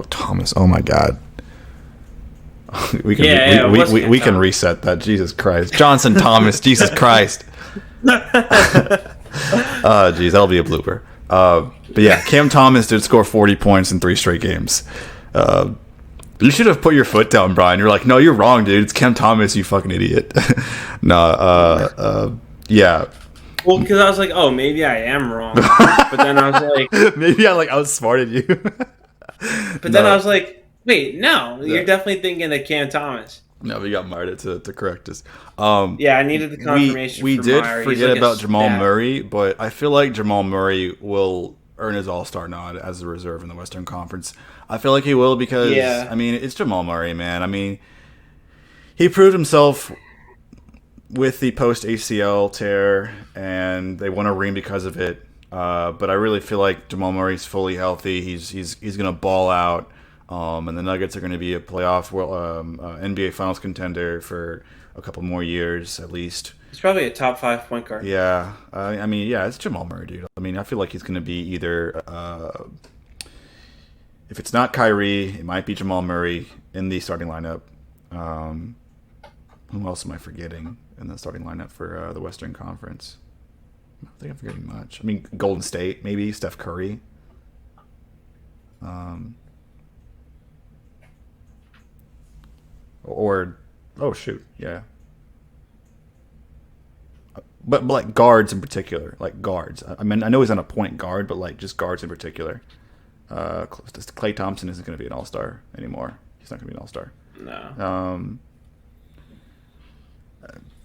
Thomas. Oh my God. We can reset that. Jesus Christ, Johnson Thomas. Jesus Christ. Geez, that'll be a blooper. But yeah, Cam Thomas did score 40 points in 3 straight games. You should have put your foot down, Brian. You're like, no, you're wrong, dude. It's Cam Thomas, you fucking idiot. Yeah. Well, because I was like, oh, maybe I am wrong. But then I was like, maybe I outsmarted you. But then I was like, wait, no, you're definitely thinking of Cam Thomas. No, we got Meyer to correct us. Yeah, I needed the confirmation. We did Meyer. forget about Jamal Murray, but I feel like Jamal Murray will earn his All-Star nod as a reserve in the Western Conference. I feel like he will because, I mean, it's Jamal Murray, man. I mean, he proved himself with the post-ACL tear, and they won a ring because of it. But I really feel like Jamal Murray's fully healthy. He's going to ball out. And the Nuggets are going to be a playoff NBA Finals contender for a couple more years at least. He's probably a top 5 point guard. Yeah. I mean, yeah, it's Jamal Murray, dude. I mean, I feel like he's going to be either if it's not Kyrie, it might be Jamal Murray in the starting lineup. Who else am I forgetting in the starting lineup for the Western Conference? I don't think I'm forgetting much. I mean, Golden State, maybe Steph Curry. Yeah. But like guards in particular, like guards. I mean, I know he's on a point guard, but like just guards in particular. Klay Thompson isn't going to be an All-Star anymore. He's not going to be an All-Star. No.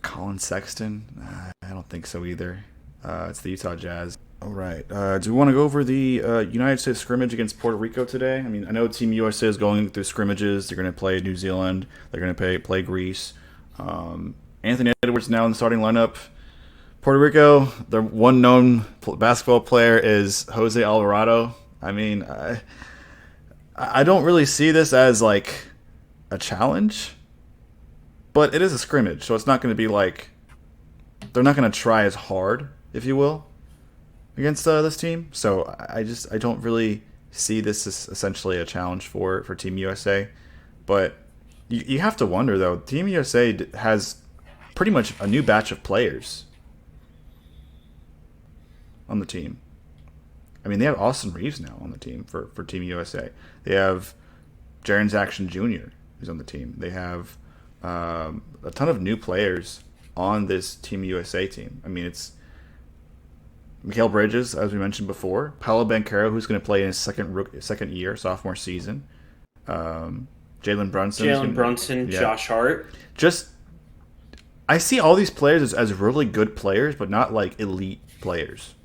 Colin Sexton, I don't think so either. It's the Utah Jazz. All right. Do we want to go over the United States scrimmage against Puerto Rico today? I mean, I know Team USA is going through scrimmages. They're going to play New Zealand. They're going to play Greece. Anthony Edwards now in the starting lineup. Puerto Rico, their one known basketball player is Jose Alvarado. I mean, I don't really see this as like a challenge, but it is a scrimmage, so it's not going to be like they're not going to try as hard, if you will, against this team. So I don't really see this as essentially a challenge for Team USA. But you have to wonder, though, Team USA has pretty much a new batch of players on the team. I mean, they have Austin Reeves now on the team for Team USA. They have Jaren Jackson Jr. who's on the team. They have a ton of new players on this Team USA team. I mean, it's Mikal Bridges, as we mentioned before. Paolo Banchero, who's going to play in his second year, sophomore season. Jalen Brunson. Yeah. Josh Hart. I see all these players as really good players, but not like elite players.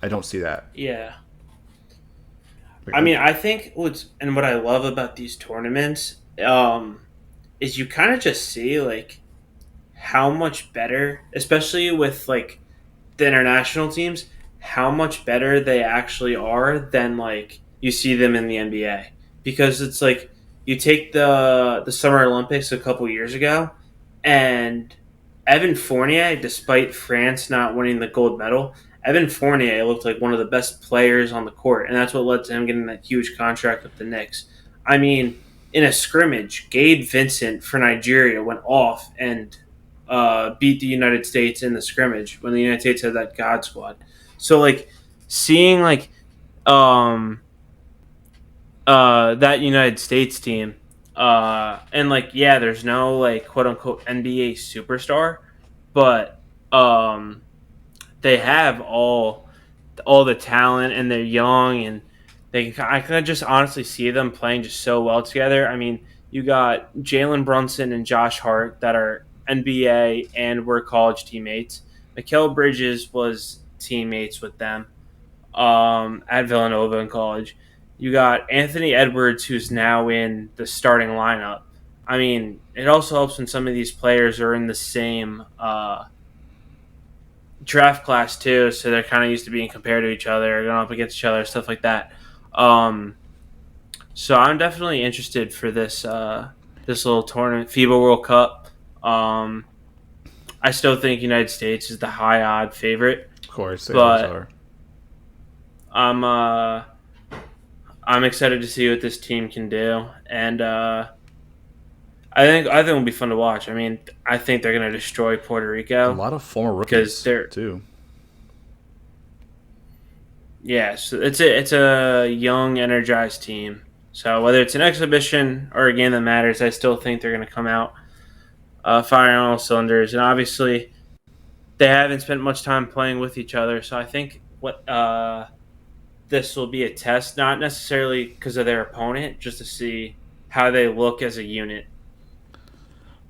I don't see that. Yeah. I mean, I think what I love about these tournaments is you kind of just see like how much better, especially with like the international teams, how much better they actually are than like you see them in the NBA. Because it's like you take the Summer Olympics a couple years ago, and Evan Fournier, despite France not winning the gold medal, Evan Fournier looked like one of the best players on the court, and that's what led to him getting that huge contract with the Knicks. I mean, in a scrimmage, Gabe Vincent for Nigeria went off and beat the United States in the scrimmage when the United States had that God squad. So like seeing like um that United States team and like yeah, there's no like quote unquote NBA superstar, but they have all the talent and they're young and I can just honestly see them playing just so well together. I mean, you got Jalen Brunson and Josh Hart that are NBA and were college teammates. Mikal Bridges was teammates with them at Villanova in college. You got Anthony Edwards, who's now in the starting lineup. I mean, it also helps when some of these players are in the same draft class too, so they're kind of used to being compared to each other, going up against each other, stuff like that. So I'm definitely interested for this this little tournament, FIBA World Cup. I still think United States is the high odd favorite. Of course, they always but are. I'm excited to see what this team can do, and I think it'll be fun to watch. I mean, I think they're going to destroy Puerto Rico. A lot of former rookies too. Yeah, so it's a young, energized team. So whether it's an exhibition or a game that matters, I still think they're going to come out firing on all cylinders. And obviously, they haven't spent much time playing with each other. So I think this will be a test, not necessarily because of their opponent, just to see how they look as a unit.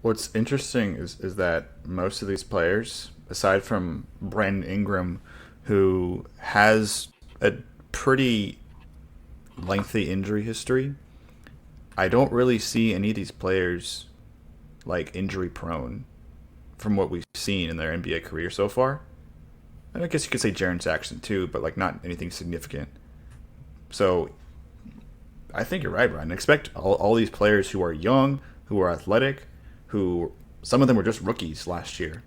What's interesting is that most of these players, aside from Brandon Ingram, who has a pretty lengthy injury history, I don't really see any of these players like injury prone from what we've seen in their NBA career so far. And I guess you could say Jaren Jackson too, but like not anything significant. So I think you're right, Brian. Expect all these players who are young, who are athletic, who some of them were just rookies last year,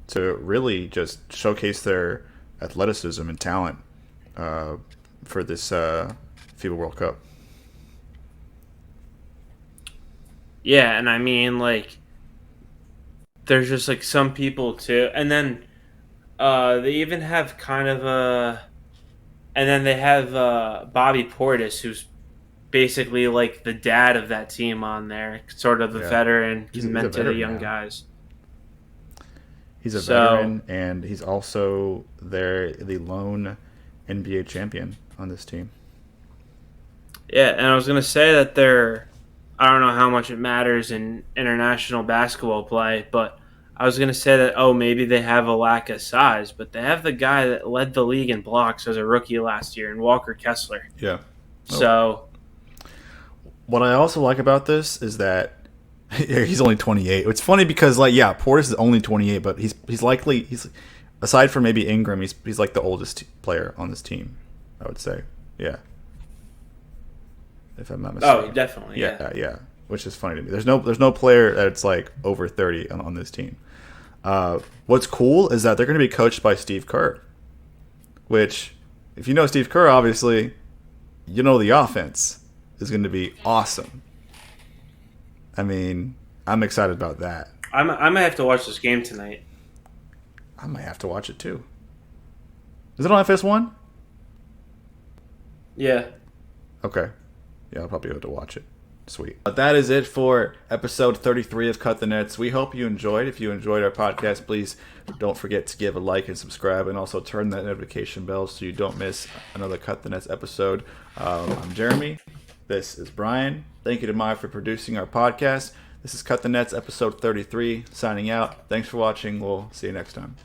to really just showcase their athleticism and talent for this FIBA World Cup. Yeah, and I mean, like, there's just like some people too, and then they even have kind of and then they have Bobby Portis, who's basically like the dad of that team on there, sort of the veteran, can mentor the young guys. He's a veteran, and he's also the lone NBA champion on this team. Yeah, and I was going to say that I don't know how much it matters in international basketball play, but I was going to say that, maybe they have a lack of size, but they have the guy that led the league in blocks as a rookie last year, in Walker Kessler. Yeah. So what I also like about this is that he's only 28. It's funny because, like, yeah, Portis is only 28, but he's aside from maybe Ingram, he's like the oldest player on this team, I would say. Yeah. If I'm not mistaken. Oh, definitely. Yeah. Which is funny to me. There's no player that's like over 30 on this team. What's cool is that they're going to be coached by Steve Kerr, which, if you know Steve Kerr, obviously, you know the offense is going to be awesome. I mean, I'm excited about that. I might have to watch this game tonight. I might have to watch it too. Is it on FS1? Yeah. Okay. Yeah, I'll probably be able to watch it. Sweet. But that is it for episode 33 of Cut the Nets. We hope you enjoyed. If you enjoyed our podcast, please don't forget to give a like and subscribe, and also turn that notification bell so you don't miss another Cut the Nets episode. I'm Jeremy. This is Brian. Thank you to Meyer for producing our podcast. This is Cut the Nets episode 33. Signing out. Thanks for watching. We'll see you next time.